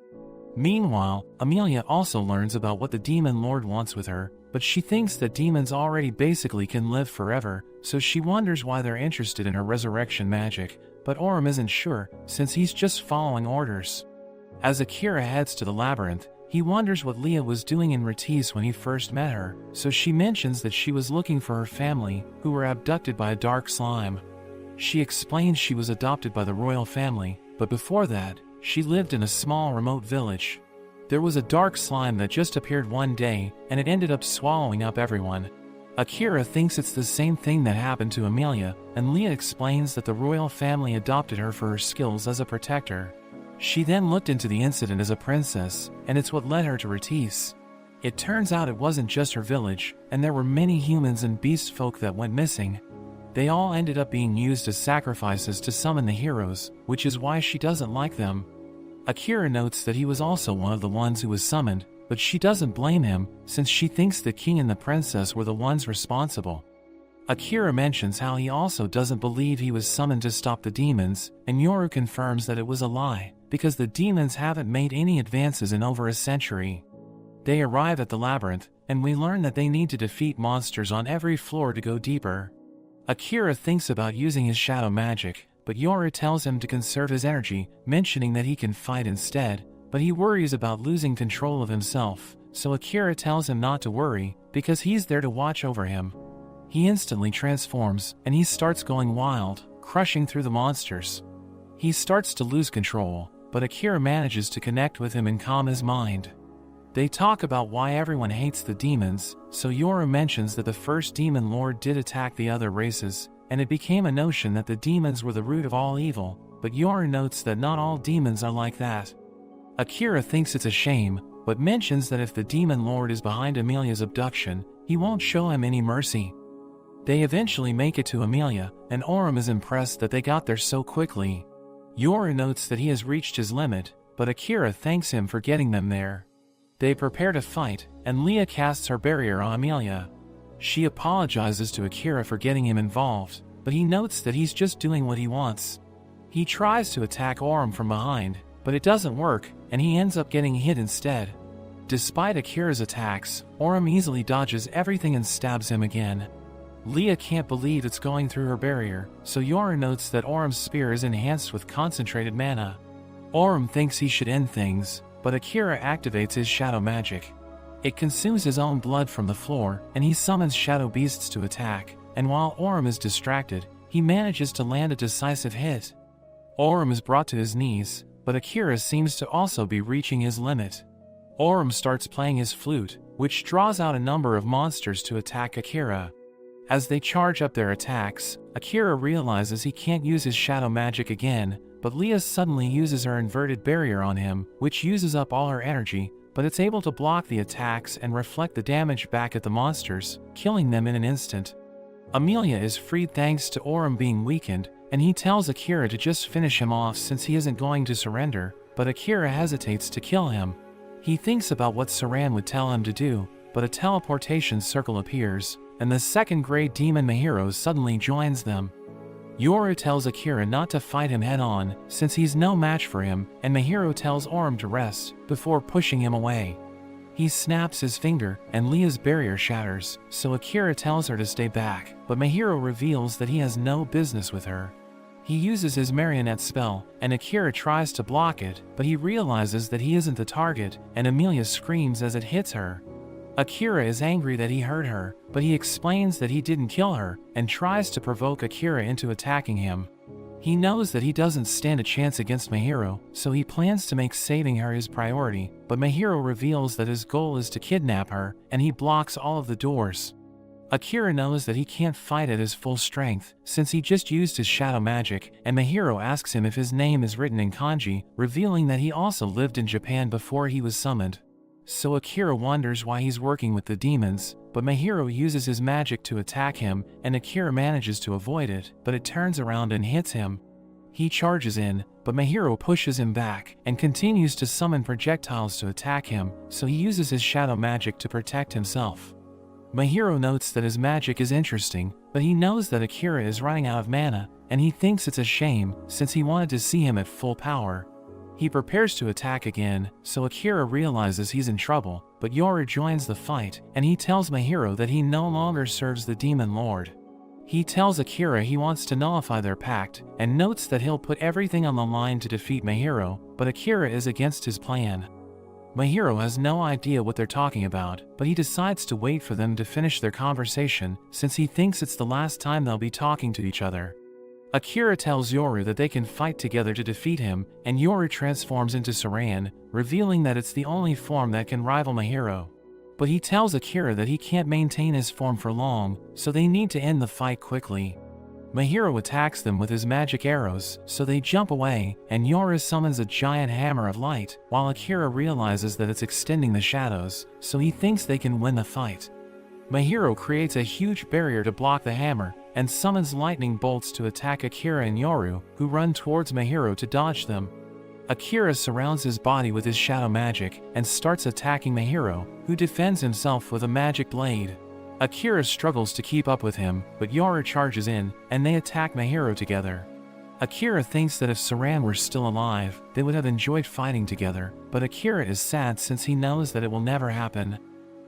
Meanwhile, Amelia also learns about what the Demon Lord wants with her, but she thinks that demons already basically can live forever, so she wonders why they're interested in her resurrection magic, but Orem isn't sure, since he's just following orders. As Akira heads to the labyrinth, he wonders what Leah was doing in Ratisse when he first met her, so she mentions that she was looking for her family, who were abducted by a dark slime. She explains she was adopted by the royal family, but before that, she lived in a small remote village. There was a dark slime that just appeared one day, and it ended up swallowing up everyone. Akira thinks it's the same thing that happened to Amelia, and Leah explains that the royal family adopted her for her skills as a protector. She then looked into the incident as a princess, and it's what led her to Ratis. It turns out it wasn't just her village, and there were many humans and beast folk that went missing. They all ended up being used as sacrifices to summon the heroes, which is why she doesn't like them. Akira notes that he was also one of the ones who was summoned, but she doesn't blame him, since she thinks the king and the princess were the ones responsible. Akira mentions how he also doesn't believe he was summoned to stop the demons, and Yoru confirms that it was a lie, because the demons haven't made any advances in over a century. They arrive at the labyrinth, and we learn that they need to defeat monsters on every floor to go deeper. Akira thinks about using his shadow magic, but Yoru tells him to conserve his energy, mentioning that he can fight instead, but he worries about losing control of himself, so Akira tells him not to worry, because he's there to watch over him. He instantly transforms, and he starts going wild, crushing through the monsters. He starts to lose control, but Akira manages to connect with him and calm his mind. They talk about why everyone hates the demons, so Yoru mentions that the first demon lord did attack the other races, and it became a notion that the demons were the root of all evil, but Yoru notes that not all demons are like that. Akira thinks it's a shame, but mentions that if the demon lord is behind Amelia's abduction, he won't show him any mercy. They eventually make it to Amelia, and Orem is impressed that they got there so quickly. Yoru notes that he has reached his limit, but Akira thanks him for getting them there. They prepare to fight, and Leah casts her barrier on Amelia. She apologizes to Akira for getting him involved, but he notes that he's just doing what he wants. He tries to attack Orem from behind, but it doesn't work, and he ends up getting hit instead. Despite Akira's attacks, Orem easily dodges everything and stabs him again. Leah can't believe it's going through her barrier, so Yoru notes that Orem's spear is enhanced with concentrated mana. Orem thinks he should end things, but Akira activates his shadow magic. It consumes his own blood from the floor, and he summons shadow beasts to attack, and while Orem is distracted, he manages to land a decisive hit. Orem is brought to his knees, but Akira seems to also be reaching his limit. Orem starts playing his flute, which draws out a number of monsters to attack Akira. As they charge up their attacks, Akira realizes he can't use his shadow magic again, but Leah suddenly uses her inverted barrier on him, which uses up all her energy, but it's able to block the attacks and reflect the damage back at the monsters, killing them in an instant. Amelia is freed thanks to Orem being weakened, and he tells Akira to just finish him off since he isn't going to surrender, but Akira hesitates to kill him. He thinks about what Saran would tell him to do, but a teleportation circle appears, and the second-grade demon Mahiro suddenly joins them. Yoru tells Akira not to fight him head-on, since he's no match for him, and Mahiro tells Orem to rest, before pushing him away. He snaps his finger, and Leah's barrier shatters, so Akira tells her to stay back, but Mahiro reveals that he has no business with her. He uses his marionette spell, and Akira tries to block it, but he realizes that he isn't the target, and Amelia screams as it hits her. Akira is angry that he hurt her, but he explains that he didn't kill her, and tries to provoke Akira into attacking him. He knows that he doesn't stand a chance against Mahiro, so he plans to make saving her his priority, but Mahiro reveals that his goal is to kidnap her, and he blocks all of the doors. Akira knows that he can't fight at his full strength, since he just used his shadow magic, and Mahiro asks him if his name is written in kanji, revealing that he also lived in Japan before he was summoned. So Akira wonders why he's working with the demons, but Mahiro uses his magic to attack him, and Akira manages to avoid it, but it turns around and hits him. He charges in, but Mahiro pushes him back, and continues to summon projectiles to attack him, so he uses his shadow magic to protect himself. Mahiro notes that his magic is interesting, but he knows that Akira is running out of mana, and he thinks it's a shame, since he wanted to see him at full power. He prepares to attack again, so Akira realizes he's in trouble, but Yoru joins the fight, and he tells Mahiro that he no longer serves the Demon Lord. He tells Akira he wants to nullify their pact, and notes that he'll put everything on the line to defeat Mahiro, but Akira is against his plan. Mahiro has no idea what they're talking about, but he decides to wait for them to finish their conversation, since he thinks it's the last time they'll be talking to each other. Akira tells Yoru that they can fight together to defeat him, and Yoru transforms into Saran, revealing that it's the only form that can rival Mahiro. But he tells Akira that he can't maintain his form for long, so they need to end the fight quickly. Mahiro attacks them with his magic arrows, so they jump away, and Yoru summons a giant hammer of light, while Akira realizes that it's extending the shadows, so he thinks they can win the fight. Mahiro creates a huge barrier to block the hammer, and summons lightning bolts to attack Akira and Yoru, who run towards Mahiro to dodge them. Akira surrounds his body with his shadow magic, and starts attacking Mahiro, who defends himself with a magic blade. Akira struggles to keep up with him, but Yoru charges in, and they attack Mahiro together. Akira thinks that if Saran were still alive, they would have enjoyed fighting together, but Akira is sad since he knows that it will never happen.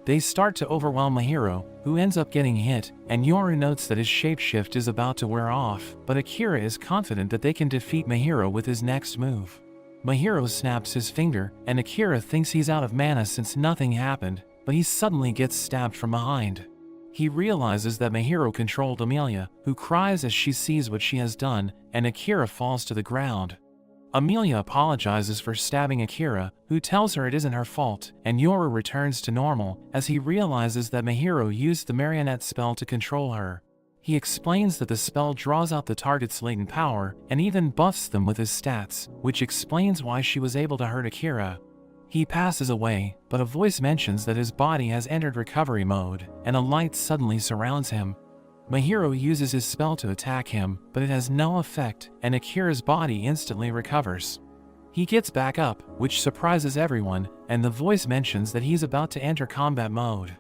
They start to overwhelm Mahiro, who ends up getting hit, and Yoru notes that his shapeshift is about to wear off, but Akira is confident that they can defeat Mahiro with his next move. Mahiro snaps his finger, and Akira thinks he's out of mana since nothing happened, but he suddenly gets stabbed from behind. He realizes that Mahiro controlled Amelia, who cries as she sees what she has done, and Akira falls to the ground. Amelia apologizes for stabbing Akira, who tells her it isn't her fault, and Yoru returns to normal as he realizes that Mahiro used the marionette spell to control her. He explains that the spell draws out the target's latent power and even buffs them with his stats, which explains why she was able to hurt Akira. He passes away, but a voice mentions that his body has entered recovery mode, and a light suddenly surrounds him. Mahiro uses his spell to attack him, but it has no effect, and Akira's body instantly recovers. He gets back up, which surprises everyone, and the voice mentions that he's about to enter combat mode.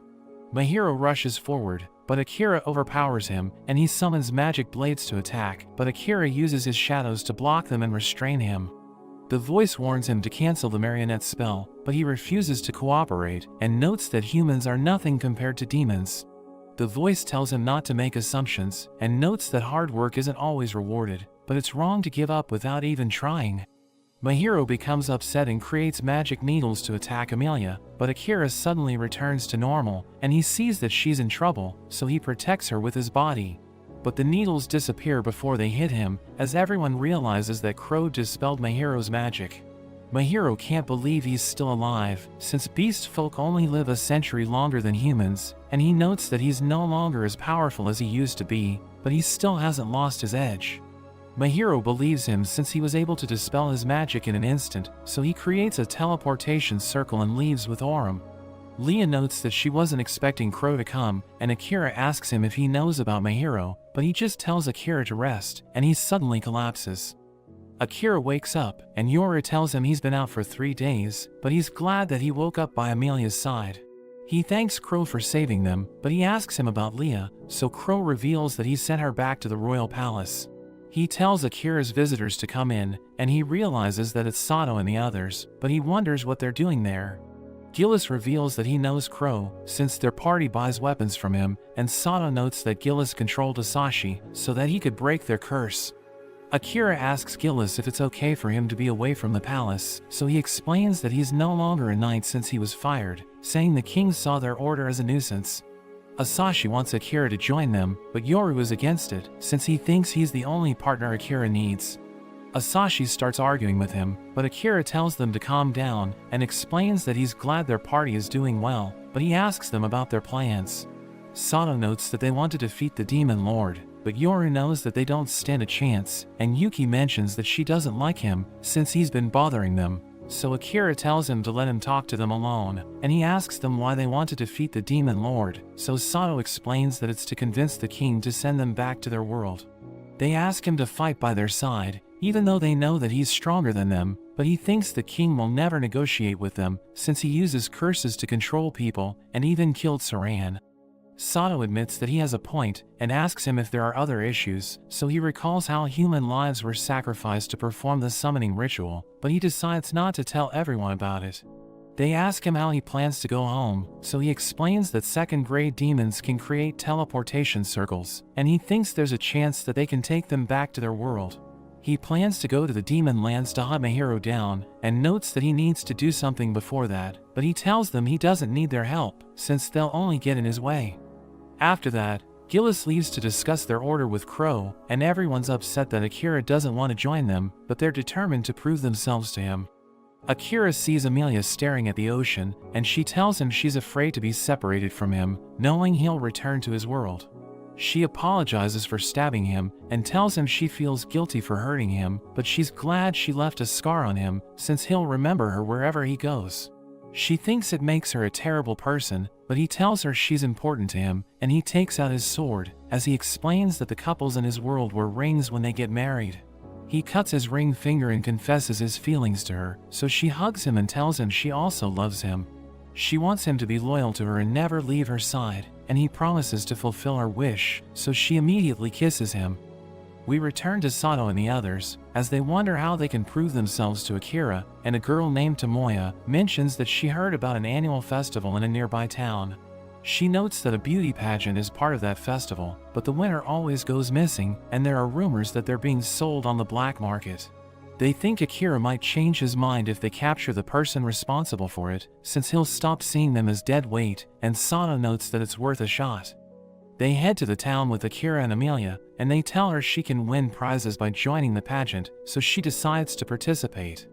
Mahiro rushes forward, but Akira overpowers him, and he summons magic blades to attack, but Akira uses his shadows to block them and restrain him. The voice warns him to cancel the marionette spell, but he refuses to cooperate, and notes that humans are nothing compared to demons. The voice tells him not to make assumptions, and notes that hard work isn't always rewarded, but it's wrong to give up without even trying. Mahiro becomes upset and creates magic needles to attack Amelia, but Akira suddenly returns to normal, and he sees that she's in trouble, so he protects her with his body. But the needles disappear before they hit him, as everyone realizes that Crow dispelled Mahiro's magic. Mahiro can't believe he's still alive, since beast folk only live a century longer than humans, and he notes that he's no longer as powerful as he used to be, but he still hasn't lost his edge. Mahiro believes him since he was able to dispel his magic in an instant, so he creates a teleportation circle and leaves with Aurum. Leah notes that she wasn't expecting Crow to come, and Akira asks him if he knows about Mahiro, but he just tells Akira to rest, and he suddenly collapses. Akira wakes up, and Yoru tells him he's been out for 3 days, but he's glad that he woke up by Amelia's side. He thanks Crow for saving them, but he asks him about Leah, so Crow reveals that he sent her back to the royal palace. He tells Akira's visitors to come in, and he realizes that it's Sato and the others, but he wonders what they're doing there. Gillis reveals that he knows Crow, since their party buys weapons from him, and Sato notes that Gillis controlled Asashi, so that he could break their curse. Akira asks Gillis if it's okay for him to be away from the palace, so he explains that he's no longer a knight since he was fired, saying the king saw their order as a nuisance. Asashi wants Akira to join them, but Yoru is against it, since he thinks he's the only partner Akira needs. Asashi starts arguing with him, but Akira tells them to calm down, and explains that he's glad their party is doing well, but he asks them about their plans. Sato notes that they want to defeat the Demon Lord, but Yoru knows that they don't stand a chance, and Yuki mentions that she doesn't like him, since he's been bothering them. So Akira tells him to let him talk to them alone, and he asks them why they want to defeat the Demon Lord, so Sato explains that it's to convince the king to send them back to their world. They ask him to fight by their side, even though they know that he's stronger than them, but he thinks the king will never negotiate with them, since he uses curses to control people, and even killed Saran. Sato admits that he has a point, and asks him if there are other issues, so he recalls how human lives were sacrificed to perform the summoning ritual, but he decides not to tell everyone about it. They ask him how he plans to go home, so he explains that second-grade demons can create teleportation circles, and he thinks there's a chance that they can take them back to their world. He plans to go to the demon lands to hunt Mahiro down, and notes that he needs to do something before that, but he tells them he doesn't need their help, since they'll only get in his way. After that, Gillis leaves to discuss their order with Crow, and everyone's upset that Akira doesn't want to join them, but they're determined to prove themselves to him. Akira sees Amelia staring at the ocean, and she tells him she's afraid to be separated from him, knowing he'll return to his world. She apologizes for stabbing him and tells him she feels guilty for hurting him, but she's glad she left a scar on him since he'll remember her wherever he goes. She thinks it makes her a terrible person, but he tells her she's important to him, and he takes out his sword, as he explains that the couples in his world wear rings when they get married. He cuts his ring finger and confesses his feelings to her, so she hugs him and tells him she also loves him. She wants him to be loyal to her and never leave her side, and he promises to fulfill her wish, so she immediately kisses him. We return to Sato and the others, as they wonder how they can prove themselves to Akira, and a girl named Tomoya mentions that she heard about an annual festival in a nearby town. She notes that a beauty pageant is part of that festival, but the winner always goes missing, and there are rumors that they're being sold on the black market. They think Akira might change his mind if they capture the person responsible for it, since he'll stop seeing them as dead weight, and Sato notes that it's worth a shot. They head to the town with Akira and Amelia, and they tell her she can win prizes by joining the pageant, so she decides to participate.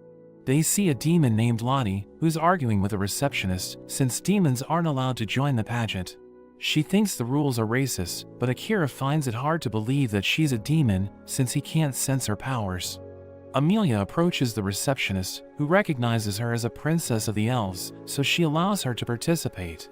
They see a demon named Lottie, who's arguing with a receptionist, since demons aren't allowed to join the pageant. She thinks the rules are racist, but Akira finds it hard to believe that she's a demon, since he can't sense her powers. Amelia approaches the receptionist, who recognizes her as a princess of the elves, so she allows her to participate.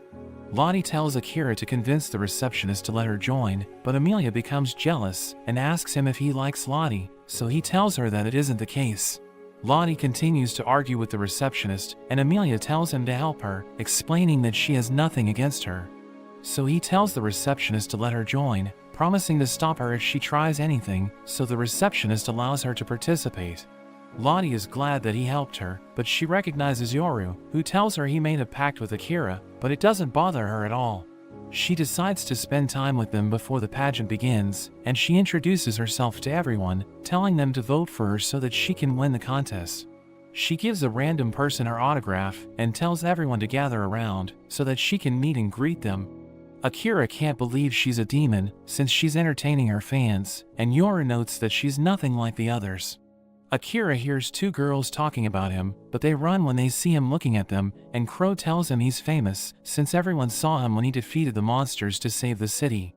Lottie tells Akira to convince the receptionist to let her join, but Amelia becomes jealous and asks him if he likes Lottie, so he tells her that it isn't the case. Lottie continues to argue with the receptionist, and Amelia tells him to help her, explaining that she has nothing against her. So he tells the receptionist to let her join, promising to stop her if she tries anything, so the receptionist allows her to participate. Lottie is glad that he helped her, but she recognizes Yoru, who tells her he made a pact with Akira, but it doesn't bother her at all. She decides to spend time with them before the pageant begins, and she introduces herself to everyone, telling them to vote for her so that she can win the contest. She gives a random person her autograph and tells everyone to gather around so that she can meet and greet them. Akira can't believe she's a demon since she's entertaining her fans, and Yoru notes that she's nothing like the others. Akira hears two girls talking about him, but they run when they see him looking at them, and Crow tells him he's famous since everyone saw him when he defeated the monsters to save the city.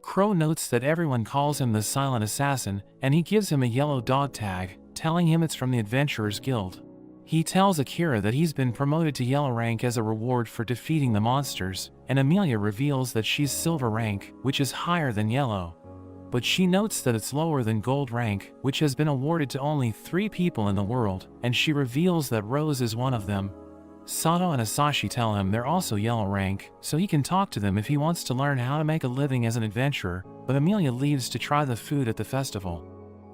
Crow notes that everyone calls him the Silent Assassin, and he gives him a yellow dog tag, telling him it's from the Adventurers Guild. He tells Akira that he's been promoted to yellow rank as a reward for defeating the monsters, and Amelia reveals that she's silver rank, which is higher than yellow. But she notes that it's lower than gold rank, which has been awarded to only 3 people in the world, and she reveals that Rose is one of them. Sato and Asashi tell him they're also yellow rank, so he can talk to them if he wants to learn how to make a living as an adventurer, but Amelia leaves to try the food at the festival.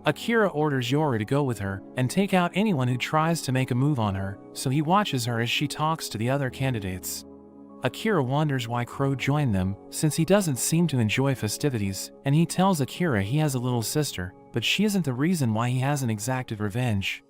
Akira orders Yoru to go with her and take out anyone who tries to make a move on her, so he watches her as she talks to the other candidates. Akira wonders why Crow joined them, since he doesn't seem to enjoy festivities, and he tells Akira he has a little sister, but she isn't the reason why he hasn't exacted revenge.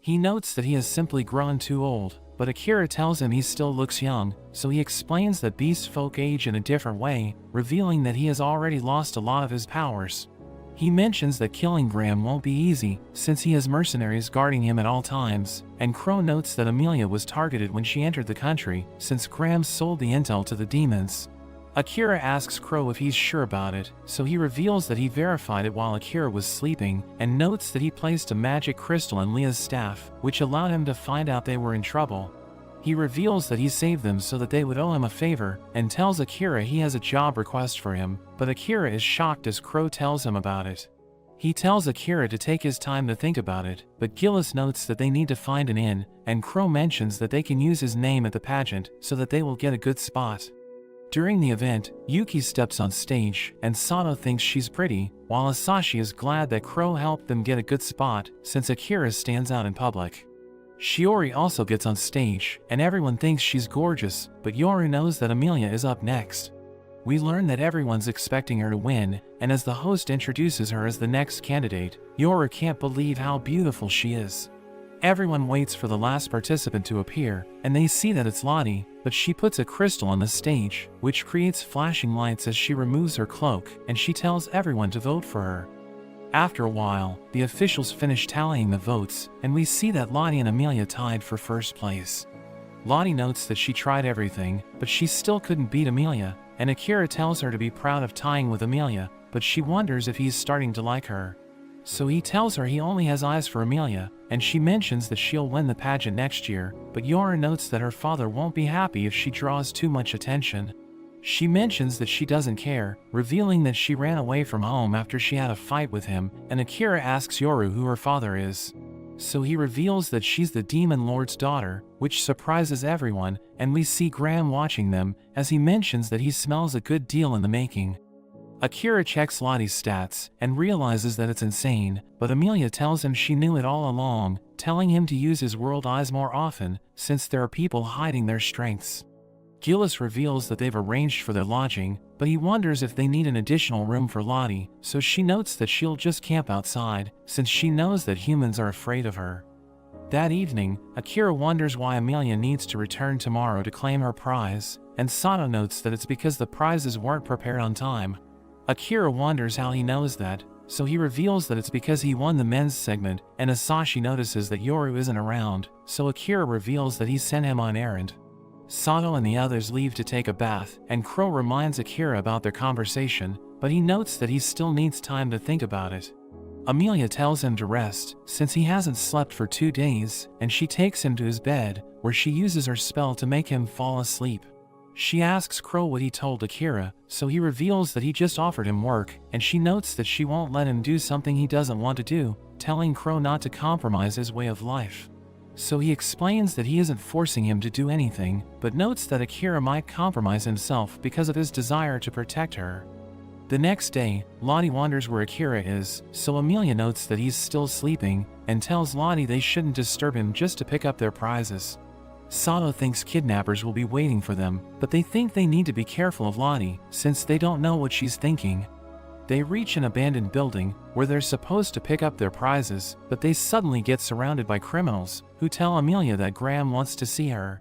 He notes that he has simply grown too old, but Akira tells him he still looks young, so he explains that beast folk age in a different way, revealing that he has already lost a lot of his powers. He mentions that killing Graham won't be easy, since he has mercenaries guarding him at all times, and Crow notes that Amelia was targeted when she entered the country, since Graham sold the intel to the demons. Akira asks Crow if he's sure about it, so he reveals that he verified it while Akira was sleeping, and notes that he placed a magic crystal in Leah's staff, which allowed him to find out they were in trouble. He reveals that he saved them so that they would owe him a favor, and tells Akira he has a job request for him, but Akira is shocked as Crow tells him about it. He tells Akira to take his time to think about it, but Gillis notes that they need to find an inn, and Crow mentions that they can use his name at the pageant so that they will get a good spot. During the event, Yuki steps on stage, and Sato thinks she's pretty, while Asashi is glad that Crow helped them get a good spot, since Akira stands out in public. Shiori also gets on stage, and everyone thinks she's gorgeous, but Yoru knows that Amelia is up next. We learn that everyone's expecting her to win, and as the host introduces her as the next candidate, Yoru can't believe how beautiful she is. Everyone waits for the last participant to appear, and they see that it's Lottie, but she puts a crystal on the stage, which creates flashing lights as she removes her cloak, and she tells everyone to vote for her. After a while, the officials finish tallying the votes, and we see that Lottie and Amelia tied for first place. Lottie notes that she tried everything, but she still couldn't beat Amelia, and Akira tells her to be proud of tying with Amelia, but she wonders if he's starting to like her. So he tells her he only has eyes for Amelia, and she mentions that she'll win the pageant next year, but Yora notes that her father won't be happy if she draws too much attention. She mentions that she doesn't care, revealing that she ran away from home after she had a fight with him, and Akira asks Yoru who her father is. So he reveals that she's the Demon Lord's daughter, which surprises everyone, and we see Graham watching them, as he mentions that he smells a good deal in the making. Akira checks Lottie's stats, and realizes that it's insane, but Amelia tells him she knew it all along, telling him to use his world eyes more often, since there are people hiding their strengths. Gillis reveals that they've arranged for their lodging, but he wonders if they need an additional room for Lottie, so she notes that she'll just camp outside, since she knows that humans are afraid of her. That evening, Akira wonders why Amelia needs to return tomorrow to claim her prize, and Sato notes that it's because the prizes weren't prepared on time. Akira wonders how he knows that, so he reveals that it's because he won the men's segment, and Asashi notices that Yoru isn't around, so Akira reveals that he sent him on an errand. Sato and the others leave to take a bath, and Crow reminds Akira about their conversation, but he notes that he still needs time to think about it. Amelia tells him to rest, since he hasn't slept for 2 days, and she takes him to his bed, where she uses her spell to make him fall asleep. She asks Crow what he told Akira, so he reveals that he just offered him work, and she notes that she won't let him do something he doesn't want to do, telling Crow not to compromise his way of life. So he explains that he isn't forcing him to do anything, but notes that Akira might compromise himself because of his desire to protect her. The next day, Lottie wonders where Akira is, so Amelia notes that he's still sleeping, and tells Lottie they shouldn't disturb him just to pick up their prizes. Sato thinks kidnappers will be waiting for them, but they think they need to be careful of Lottie, since they don't know what she's thinking. They reach an abandoned building, where they're supposed to pick up their prizes, but they suddenly get surrounded by criminals, who tell Amelia that Graham wants to see her.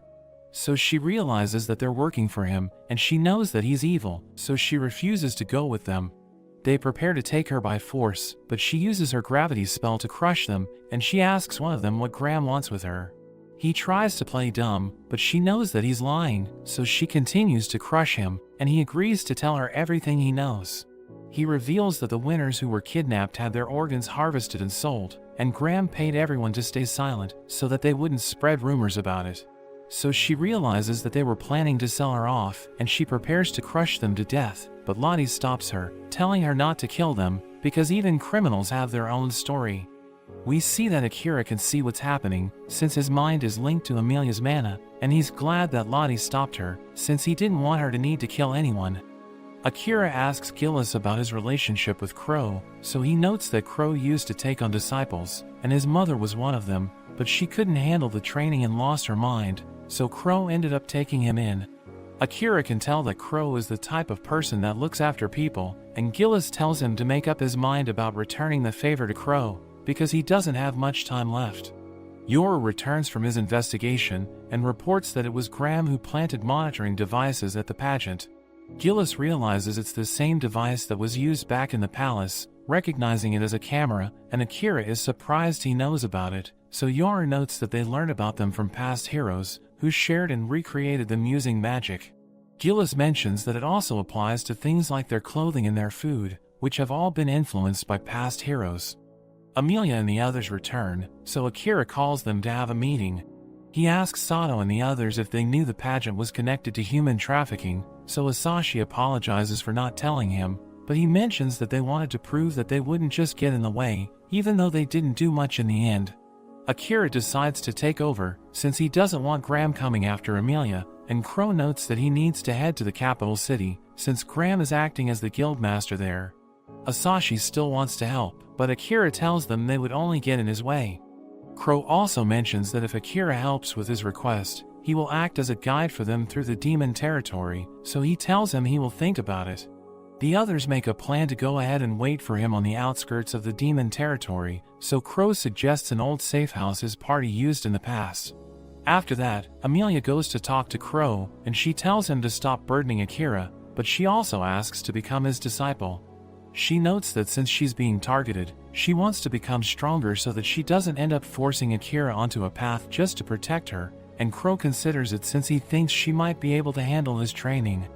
So she realizes that they're working for him, and she knows that he's evil, so she refuses to go with them. They prepare to take her by force, but she uses her gravity spell to crush them, and she asks one of them what Graham wants with her. He tries to play dumb, but she knows that he's lying, so she continues to crush him, and he agrees to tell her everything he knows. He reveals that the winners who were kidnapped had their organs harvested and sold, and Graham paid everyone to stay silent, so that they wouldn't spread rumors about it. So she realizes that they were planning to sell her off, and she prepares to crush them to death, but Lottie stops her, telling her not to kill them, because even criminals have their own story. We see that Akira can see what's happening, since his mind is linked to Amelia's mana, and he's glad that Lottie stopped her, since he didn't want her to need to kill anyone. Akira asks Gillis about his relationship with Crow, so he notes that Crow used to take on disciples, and his mother was one of them, but she couldn't handle the training and lost her mind, so Crow ended up taking him in. Akira can tell that Crow is the type of person that looks after people, and Gillis tells him to make up his mind about returning the favor to Crow, because he doesn't have much time left. Yoru returns from his investigation, and reports that it was Graham who planted monitoring devices at the pageant. Gillis realizes it's the same device that was used back in the palace, recognizing it as a camera, and Akira is surprised he knows about it, so Yoru notes that they learned about them from past heroes, who shared and recreated them using magic. Gillis mentions that it also applies to things like their clothing and their food, which have all been influenced by past heroes. Amelia and the others return, so Akira calls them to have a meeting. He asks Sato and the others if they knew the pageant was connected to human trafficking, so Asashi apologizes for not telling him, but he mentions that they wanted to prove that they wouldn't just get in the way, even though they didn't do much in the end. Akira decides to take over, since he doesn't want Graham coming after Amelia, and Crow notes that he needs to head to the capital city, since Graham is acting as the guildmaster there. Asashi still wants to help, but Akira tells them they would only get in his way. Crow also mentions that if Akira helps with his request, he will act as a guide for them through the demon territory, so he tells him he will think about it. The others make a plan to go ahead and wait for him on the outskirts of the demon territory, so Crow suggests an old safe house his party used in the past. After that, Amelia goes to talk to Crow, and she tells him to stop burdening Akira, but she also asks to become his disciple. She notes that since she's being targeted, she wants to become stronger so that she doesn't end up forcing Akira onto a path just to protect her, and Crow considers it since he thinks she might be able to handle his training.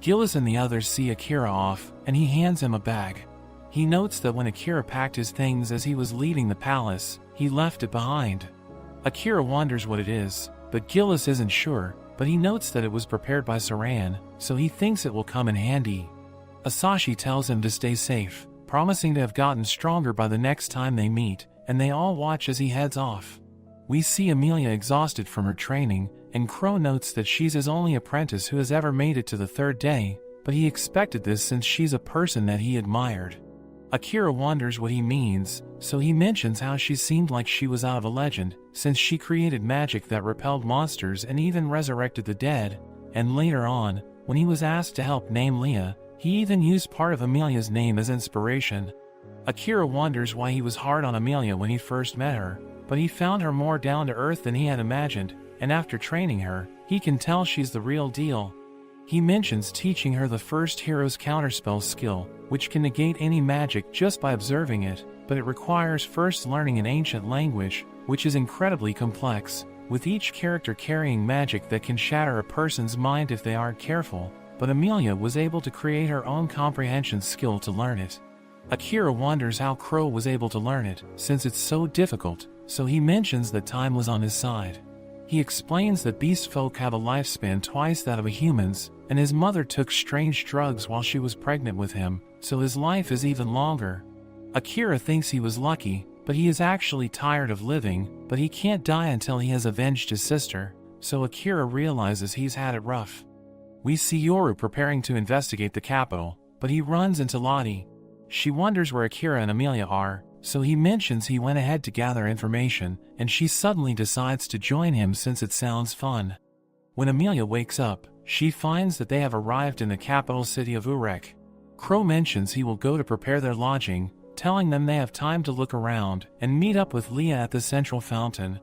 Gillis and the others see Akira off, and he hands him a bag. He notes that when Akira packed his things as he was leaving the palace, he left it behind. Akira wonders what it is, but Gillis isn't sure, but he notes that it was prepared by Saran, so he thinks it will come in handy. Asashi tells him to stay safe, promising to have gotten stronger by the next time they meet, and they all watch as he heads off. We see Amelia exhausted from her training, and Crow notes that she's his only apprentice who has ever made it to the third day, but he expected this since she's a person that he admired. Akira wonders what he means, so he mentions how she seemed like she was out of a legend, since she created magic that repelled monsters and even resurrected the dead, and later on, when he was asked to help name Leah, he even used part of Amelia's name as inspiration. Akira wonders why he was hard on Amelia when he first met her, but he found her more down to earth than he had imagined, and after training her, he can tell she's the real deal. He mentions teaching her the first hero's counterspell skill, which can negate any magic just by observing it, but it requires first learning an ancient language, which is incredibly complex, with each character carrying magic that can shatter a person's mind if they aren't careful, but Amelia was able to create her own comprehension skill to learn it. Akira wonders how Crow was able to learn it, since it's so difficult, so he mentions that time was on his side. He explains that beast folk have a lifespan twice that of a human's, and his mother took strange drugs while she was pregnant with him, so his life is even longer. Akira thinks he was lucky, but he is actually tired of living, but he can't die until he has avenged his sister, so Akira realizes he's had it rough. We see Yoru preparing to investigate the capital, but he runs into Lottie. She wonders where Akira and Amelia are, so he mentions he went ahead to gather information, and she suddenly decides to join him since it sounds fun. When Amelia wakes up, she finds that they have arrived in the capital city of Urek. Crow mentions he will go to prepare their lodging, telling them they have time to look around and meet up with Leah at the central fountain.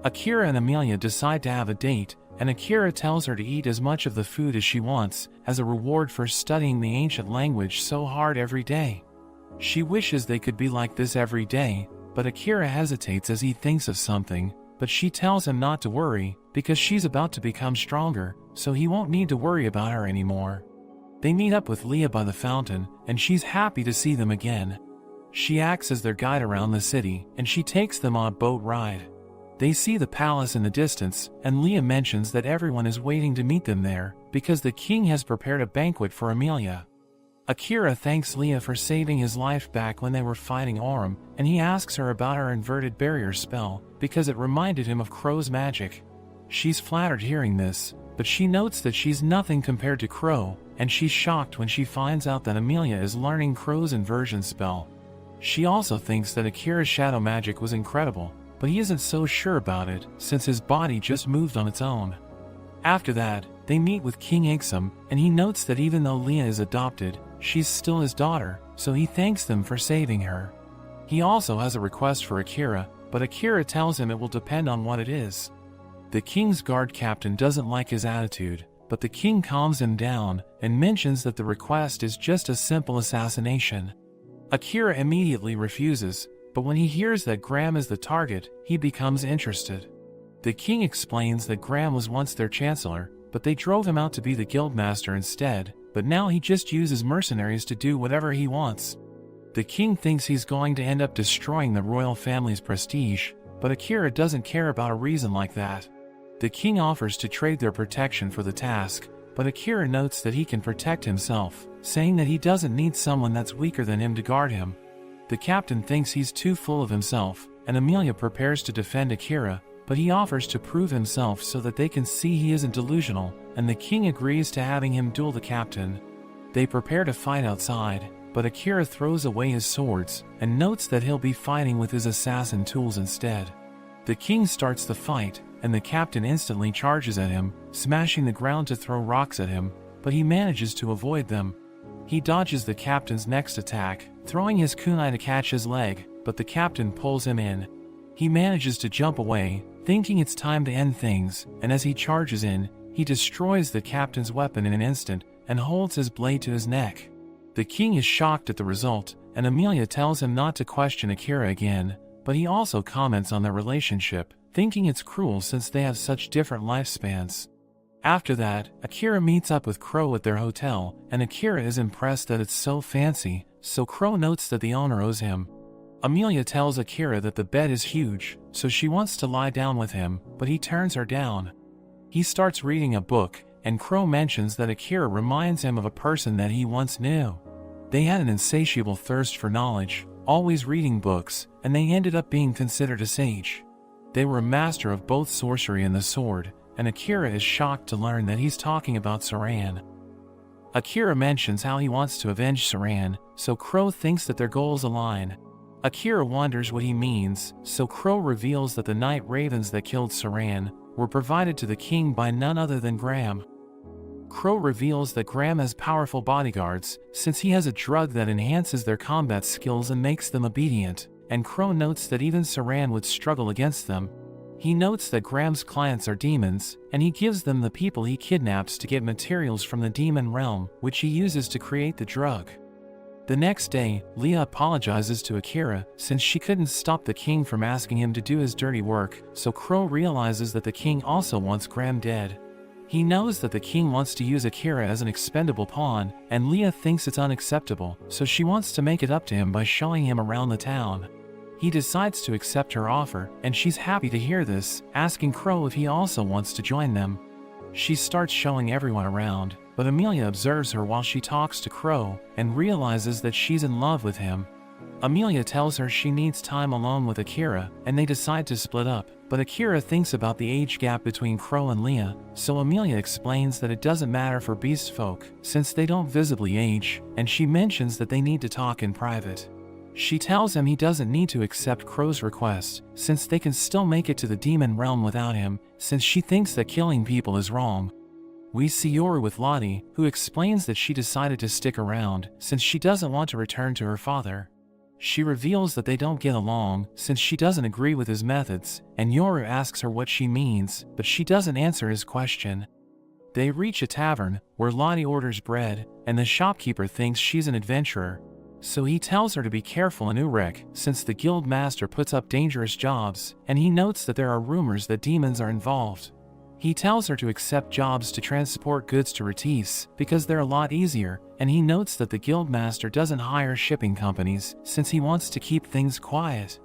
Akira and Amelia decide to have a date, and Akira tells her to eat as much of the food as she wants, as a reward for studying the ancient language so hard every day. She wishes they could be like this every day, but Akira hesitates as he thinks of something, but she tells him not to worry, because she's about to become stronger, so he won't need to worry about her anymore. They meet up with Leah by the fountain, and she's happy to see them again. She acts as their guide around the city, and she takes them on a boat ride. They see the palace in the distance, and Leah mentions that everyone is waiting to meet them there, because the king has prepared a banquet for Amelia. Akira thanks Leah for saving his life back when they were fighting Orm, and he asks her about her inverted barrier spell, because it reminded him of Crow's magic. She's flattered hearing this, but she notes that she's nothing compared to Crow, and she's shocked when she finds out that Amelia is learning Crow's inversion spell. She also thinks that Akira's shadow magic was incredible, but he isn't so sure about it, since his body just moved on its own. After that, they meet with King Igsum, and he notes that even though Leah is adopted, she's still his daughter, so he thanks them for saving her. He also has a request for Akira, but Akira tells him it will depend on what it is. The king's guard captain doesn't like his attitude, but the king calms him down and mentions that the request is just a simple assassination. Akira immediately refuses, but when he hears that Graham is the target, he becomes interested. The king explains that Graham was once their chancellor, but they drove him out to be the guildmaster instead, but now he just uses mercenaries to do whatever he wants. The king thinks he's going to end up destroying the royal family's prestige, but Akira doesn't care about a reason like that. The king offers to trade their protection for the task, but Akira notes that he can protect himself, saying that he doesn't need someone that's weaker than him to guard him. The captain thinks he's too full of himself, and Amelia prepares to defend Akira, but he offers to prove himself so that they can see he isn't delusional, and the king agrees to having him duel the captain. They prepare to fight outside, but Akira throws away his swords, and notes that he'll be fighting with his assassin tools instead. The king starts the fight, and the captain instantly charges at him, smashing the ground to throw rocks at him, but he manages to avoid them. He dodges the captain's next attack, throwing his kunai to catch his leg, but the captain pulls him in. He manages to jump away, thinking it's time to end things, and as he charges in, he destroys the captain's weapon in an instant and holds his blade to his neck. The king is shocked at the result, and Amelia tells him not to question Akira again, but he also comments on their relationship, thinking it's cruel since they have such different lifespans. After that, Akira meets up with Crow at their hotel, and Akira is impressed that it's so fancy, so Crow notes that the owner owes him. Amelia tells Akira that the bed is huge, so she wants to lie down with him, but he turns her down. He starts reading a book, and Crow mentions that Akira reminds him of a person that he once knew. They had an insatiable thirst for knowledge, always reading books, and they ended up being considered a sage. They were a master of both sorcery and the sword, and Akira is shocked to learn that he's talking about Saran. Akira mentions how he wants to avenge Saran, so Crow thinks that their goals align. Akira wonders what he means, so Crow reveals that the night ravens that killed Saran were provided to the king by none other than Graham. Crow reveals that Graham has powerful bodyguards, since he has a drug that enhances their combat skills and makes them obedient, and Crow notes that even Saran would struggle against them. He notes that Graham's clients are demons, and he gives them the people he kidnaps to get materials from the demon realm, which he uses to create the drug. The next day, Leah apologizes to Akira, since she couldn't stop the king from asking him to do his dirty work, so Crow realizes that the king also wants Graham dead. He knows that the king wants to use Akira as an expendable pawn, and Leah thinks it's unacceptable, so she wants to make it up to him by showing him around the town. He decides to accept her offer, and she's happy to hear this, asking Crow if he also wants to join them. She starts showing everyone around, but Amelia observes her while she talks to Crow, and realizes that she's in love with him. Amelia tells her she needs time alone with Akira, and they decide to split up, but Akira thinks about the age gap between Crow and Leah, so Amelia explains that it doesn't matter for beast folk, since they don't visibly age, and she mentions that they need to talk in private. She tells him he doesn't need to accept Crow's request, since they can still make it to the demon realm without him, since she thinks that killing people is wrong. We see Yoru with Lottie, who explains that she decided to stick around, since she doesn't want to return to her father. She reveals that they don't get along, since she doesn't agree with his methods, and Yoru asks her what she means, but she doesn't answer his question. They reach a tavern, where Lottie orders bread, and the shopkeeper thinks she's an adventurer. So he tells her to be careful in Urek, since the guild master puts up dangerous jobs, and he notes that there are rumors that demons are involved. He tells her to accept jobs to transport goods to Ratis, because they're a lot easier, and he notes that the guildmaster doesn't hire shipping companies, since he wants to keep things quiet.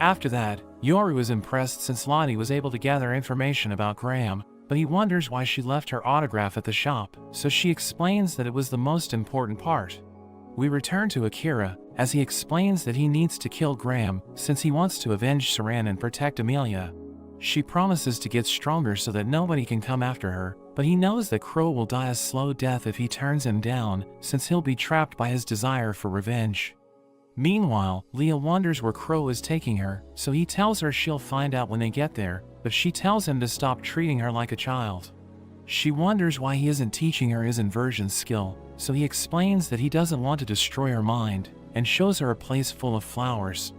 After that, Yoru is impressed since Lottie was able to gather information about Graham, but he wonders why she left her autograph at the shop, so she explains that it was the most important part. We return to Akira, as he explains that he needs to kill Graham, since he wants to avenge Saran and protect Amelia. She promises to get stronger so that nobody can come after her, but he knows that Crow will die a slow death if he turns him down, since he'll be trapped by his desire for revenge. Meanwhile, Leah wonders where Crow is taking her, so he tells her she'll find out when they get there, but she tells him to stop treating her like a child. She wonders why he isn't teaching her his inversion skill, so he explains that he doesn't want to destroy her mind, and shows her a place full of flowers.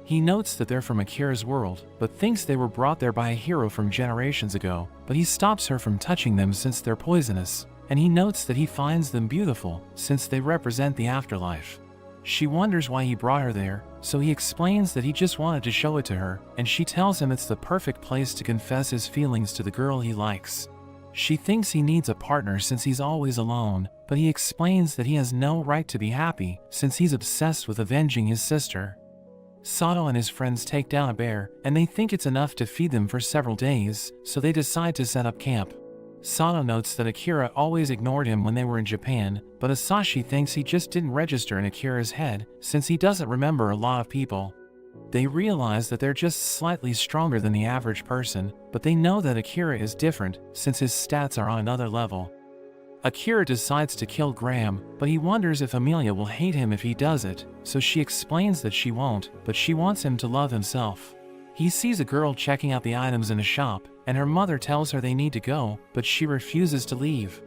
He notes that they're from Akira's world, but thinks they were brought there by a hero from generations ago, but he stops her from touching them since they're poisonous, and he notes that he finds them beautiful, since they represent the afterlife. She wonders why he brought her there, so he explains that he just wanted to show it to her, and she tells him it's the perfect place to confess his feelings to the girl he likes. She thinks he needs a partner since he's always alone, but he explains that he has no right to be happy, since he's obsessed with avenging his sister. Sato and his friends take down a bear, and they think it's enough to feed them for several days, so they decide to set up camp. Sato notes that Akira always ignored him when they were in Japan, but Asashi thinks he just didn't register in Akira's head, since he doesn't remember a lot of people. They realize that they're just slightly stronger than the average person, but they know that Akira is different, since his stats are on another level. Akira decides to kill Graham, but he wonders if Amelia will hate him if he does it, so she explains that she won't, but she wants him to love himself. He sees a girl checking out the items in a shop, and her mother tells her they need to go, but she refuses to leave.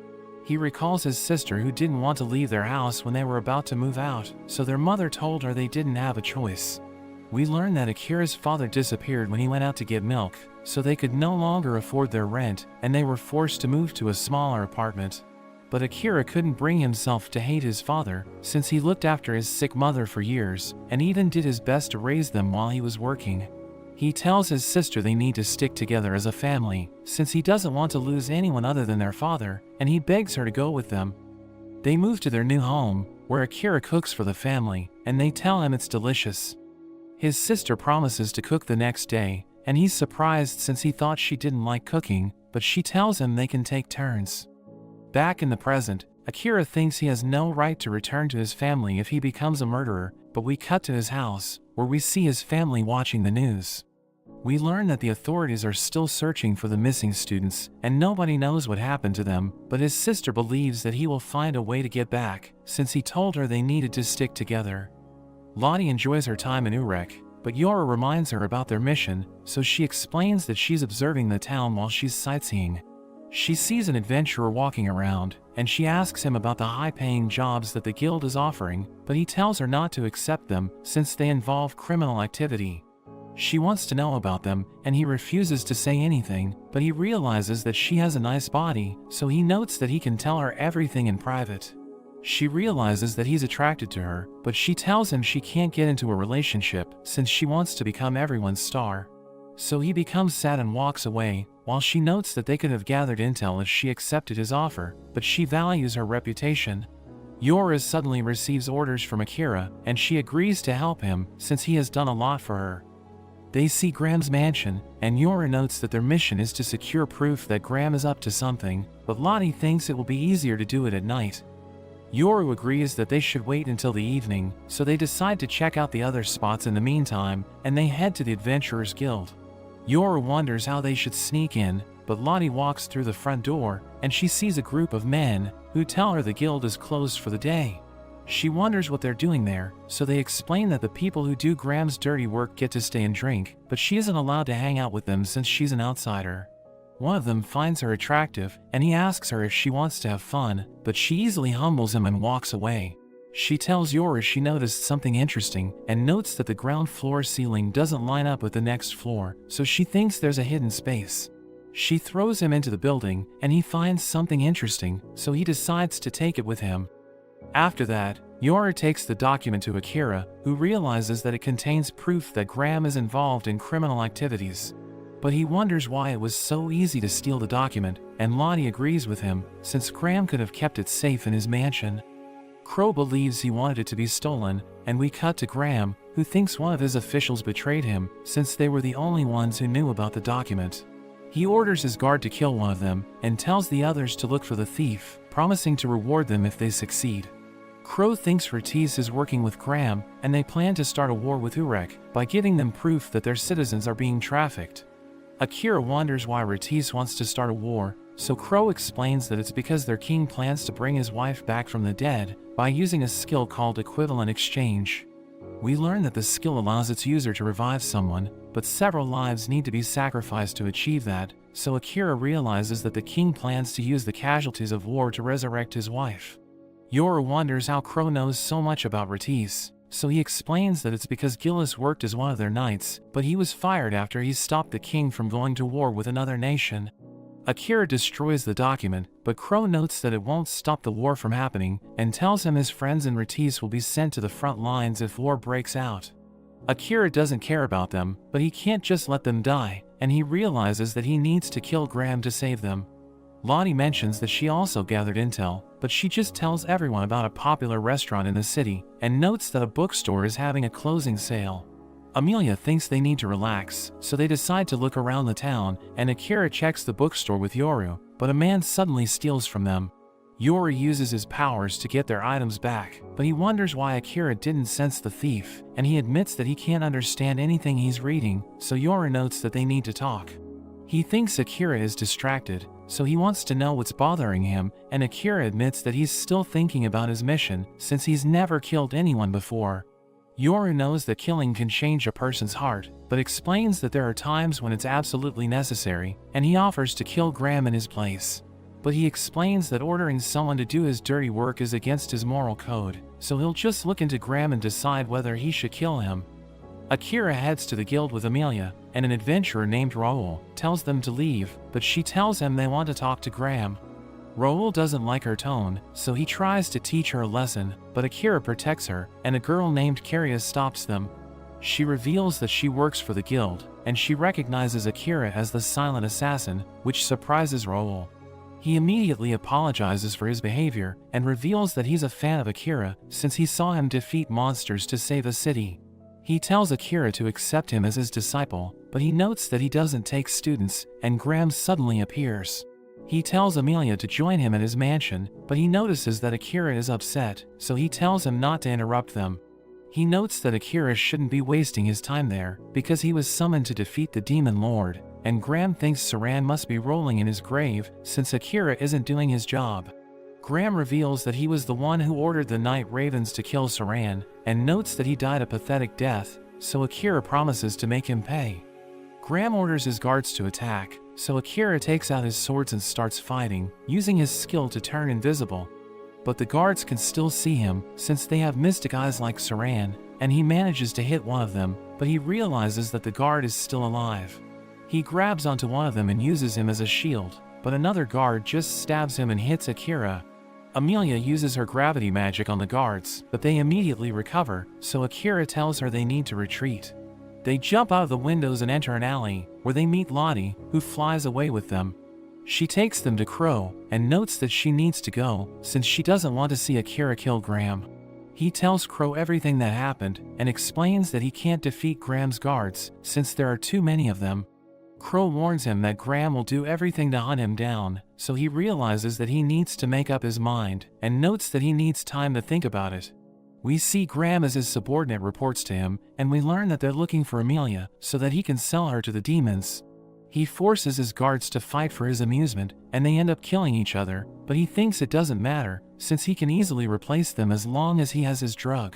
He recalls his sister who didn't want to leave their house when they were about to move out, so their mother told her they didn't have a choice. We learn that Akira's father disappeared when he went out to get milk, so they could no longer afford their rent, and they were forced to move to a smaller apartment. But Akira couldn't bring himself to hate his father, since he looked after his sick mother for years, and even did his best to raise them while he was working. He He tells his sister they need to stick together as a family, since he doesn't want to lose anyone other than their father, and he begs her to go with them. They move to their new home, where Akira cooks for the family, and they tell him it's delicious. His sister promises to cook the next day, and he's surprised since he thought she didn't like cooking, but she tells him they can take turns. Back in the present, Akira thinks he has no right to return to his family if he becomes a murderer, but we cut to his house, where we see his family watching the news. We learn that the authorities are still searching for the missing students, and nobody knows what happened to them, but his sister believes that he will find a way to get back, since he told her they needed to stick together. Lottie enjoys her time in Urek, but Yora reminds her about their mission, so she explains that she's observing the town while she's sightseeing. She sees an adventurer walking around, and she asks him about the high-paying jobs that the guild is offering, but he tells her not to accept them since they involve criminal activity. She wants to know about them, and he refuses to say anything, but he realizes that she has a nice body, so he notes that he can tell her everything in private. She realizes that he's attracted to her, but she tells him she can't get into a relationship since she wants to become everyone's star. So he becomes sad and walks away, while she notes that they could have gathered intel if she accepted his offer, but she values her reputation. Yora suddenly receives orders from Akira, and she agrees to help him since he has done a lot for her. They see Graham's mansion, and Yora notes that their mission is to secure proof that Graham is up to something, but Lottie thinks it will be easier to do it at night. Yoru agrees that they should wait until the evening, so they decide to check out the other spots in the meantime, and they head to the Adventurers Guild. Yoru wonders how they should sneak in, but Lottie walks through the front door, and she sees a group of men, who tell her the guild is closed for the day. She wonders what they're doing there, so they explain that the people who do Graham's dirty work get to stay and drink, but she isn't allowed to hang out with them since she's an outsider. One of them finds her attractive, and he asks her if she wants to have fun, but she easily humbles him and walks away. She tells Yora she noticed something interesting, and notes that the ground floor ceiling doesn't line up with the next floor, so she thinks there's a hidden space. She throws him into the building, and he finds something interesting, so he decides to take it with him. After that, Yora takes the document to Akira, who realizes that it contains proof that Graham is involved in criminal activities. But he wonders why it was so easy to steal the document, and Lottie agrees with him, since Graham could have kept it safe in his mansion. Crow believes he wanted it to be stolen, and we cut to Graham, who thinks one of his officials betrayed him, since they were the only ones who knew about the document. He orders his guard to kill one of them, and tells the others to look for the thief, promising to reward them if they succeed. Crow thinks Ratiz is working with Graham, and they plan to start a war with Urek by giving them proof that their citizens are being trafficked. Akira wonders why Ratiz wants to start a war, so Crow explains that it's because their king plans to bring his wife back from the dead by using a skill called Equivalent Exchange. We learn that the skill allows its user to revive someone, but several lives need to be sacrificed to achieve that, so Akira realizes that the king plans to use the casualties of war to resurrect his wife. Yora wonders how Crow knows so much about Ratiz, so he explains that it's because Gillis worked as one of their knights, but he was fired after he stopped the king from going to war with another nation. Akira destroys the document, but Crow notes that it won't stop the war from happening, and tells him his friends in Ratiz will be sent to the front lines if war breaks out. Akira doesn't care about them, but he can't just let them die, and he realizes that he needs to kill Graham to save them. Lottie mentions that she also gathered intel, but she just tells everyone about a popular restaurant in the city, and notes that a bookstore is having a closing sale. Amelia thinks they need to relax, so they decide to look around the town, and Akira checks the bookstore with Yoru, but a man suddenly steals from them. Yoru uses his powers to get their items back, but he wonders why Akira didn't sense the thief, and he admits that he can't understand anything he's reading, so Yoru notes that they need to talk. He thinks Akira is distracted, so he wants to know what's bothering him, and Akira admits that he's still thinking about his mission, since he's never killed anyone before. Yoru knows that killing can change a person's heart, but explains that there are times when it's absolutely necessary, and he offers to kill Graham in his place. But he explains that ordering someone to do his dirty work is against his moral code, so he'll just look into Graham and decide whether he should kill him. Akira heads to the guild with Amelia, and an adventurer named Raoul tells them to leave, but she tells him they want to talk to Graham. Raoul doesn't like her tone, so he tries to teach her a lesson, but Akira protects her, and a girl named Karia stops them. She reveals that she works for the guild, and she recognizes Akira as the silent assassin, which surprises Raoul. He immediately apologizes for his behavior and reveals that he's a fan of Akira since he saw him defeat monsters to save a city. He tells Akira to accept him as his disciple, but he notes that he doesn't take students, and Graham suddenly appears. He tells Amelia to join him at his mansion, but he notices that Akira is upset, so he tells him not to interrupt them. He notes that Akira shouldn't be wasting his time there, because he was summoned to defeat the Demon Lord, and Graham thinks Saran must be rolling in his grave since Akira isn't doing his job. Graham reveals that he was the one who ordered the Night Ravens to kill Saran, and notes that he died a pathetic death, so Akira promises to make him pay. Graham orders his guards to attack, so Akira takes out his swords and starts fighting, using his skill to turn invisible. But the guards can still see him, since they have mystic eyes like Saran, and he manages to hit one of them, but he realizes that the guard is still alive. He grabs onto one of them and uses him as a shield, but another guard just stabs him and hits Akira. Amelia uses her gravity magic on the guards, but they immediately recover, so Akira tells her they need to retreat. They jump out of the windows and enter an alley, where they meet Lottie, who flies away with them. She takes them to Crow, and notes that she needs to go, since she doesn't want to see Akira kill Graham. He tells Crow everything that happened, and explains that he can't defeat Graham's guards, since there are too many of them. Crow warns him that Graham will do everything to hunt him down, so he realizes that he needs to make up his mind, and notes that he needs time to think about it. We see Graham as his subordinate reports to him, and we learn that they're looking for Amelia, so that he can sell her to the demons. He forces his guards to fight for his amusement, and they end up killing each other, but he thinks it doesn't matter, since he can easily replace them as long as he has his drug.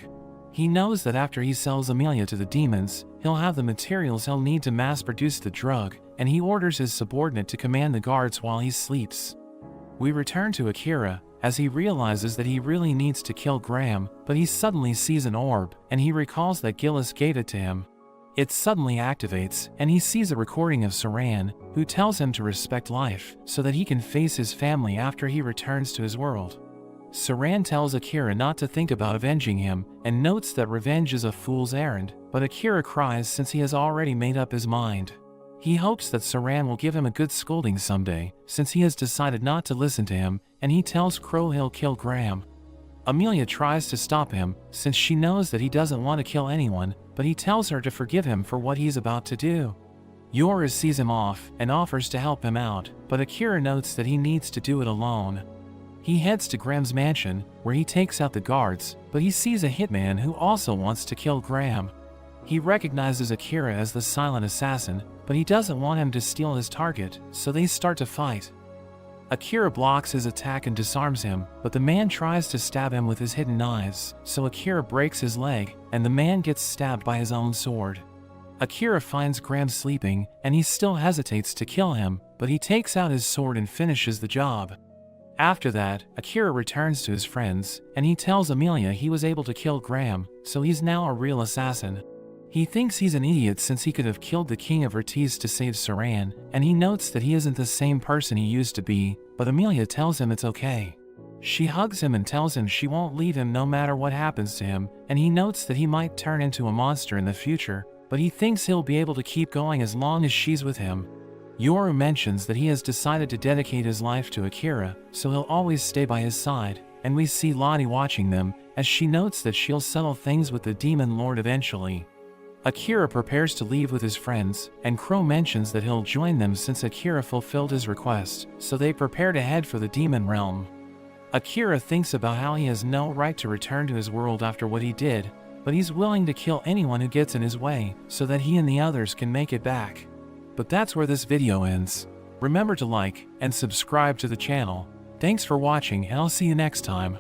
He knows that after he sells Amelia to the demons, he'll have the materials he'll need to mass-produce the drug, and he orders his subordinate to command the guards while he sleeps. We return to Akira, as he realizes that he really needs to kill Graham, but he suddenly sees an orb, and he recalls that Gillis gave it to him. It suddenly activates, and he sees a recording of Saran, who tells him to respect life, so that he can face his family after he returns to his world. Saran tells Akira not to think about avenging him, and notes that revenge is a fool's errand, but Akira cries since he has already made up his mind. He hopes that Saran will give him a good scolding someday, since he has decided not to listen to him, and he tells Crow he'll kill Graham. Amelia tries to stop him, since she knows that he doesn't want to kill anyone, but he tells her to forgive him for what he's about to do. Yora sees him off, and offers to help him out, but Akira notes that he needs to do it alone. He heads to Graham's mansion, where he takes out the guards, but he sees a hitman who also wants to kill Graham. He recognizes Akira as the silent assassin, but he doesn't want him to steal his target, so they start to fight. Akira blocks his attack and disarms him, but the man tries to stab him with his hidden knives, so Akira breaks his leg, and the man gets stabbed by his own sword. Akira finds Graham sleeping, and he still hesitates to kill him, but he takes out his sword and finishes the job. After that, Akira returns to his friends, and he tells Amelia he was able to kill Graham, so he's now a real assassin. He thinks he's an idiot since he could have killed the king of Ortiz to save Saran, and he notes that he isn't the same person he used to be, but Amelia tells him it's okay. She hugs him and tells him she won't leave him no matter what happens to him, and he notes that he might turn into a monster in the future, but he thinks he'll be able to keep going as long as she's with him. Yoru mentions that he has decided to dedicate his life to Akira, so he'll always stay by his side, and we see Lottie watching them, as she notes that she'll settle things with the Demon Lord eventually. Akira prepares to leave with his friends, and Crow mentions that he'll join them since Akira fulfilled his request, so they prepare to head for the Demon Realm. Akira thinks about how he has no right to return to his world after what he did, but he's willing to kill anyone who gets in his way, so that he and the others can make it back. But that's where this video ends. Remember to like and subscribe to the channel. Thanks for watching, and I'll see you next time.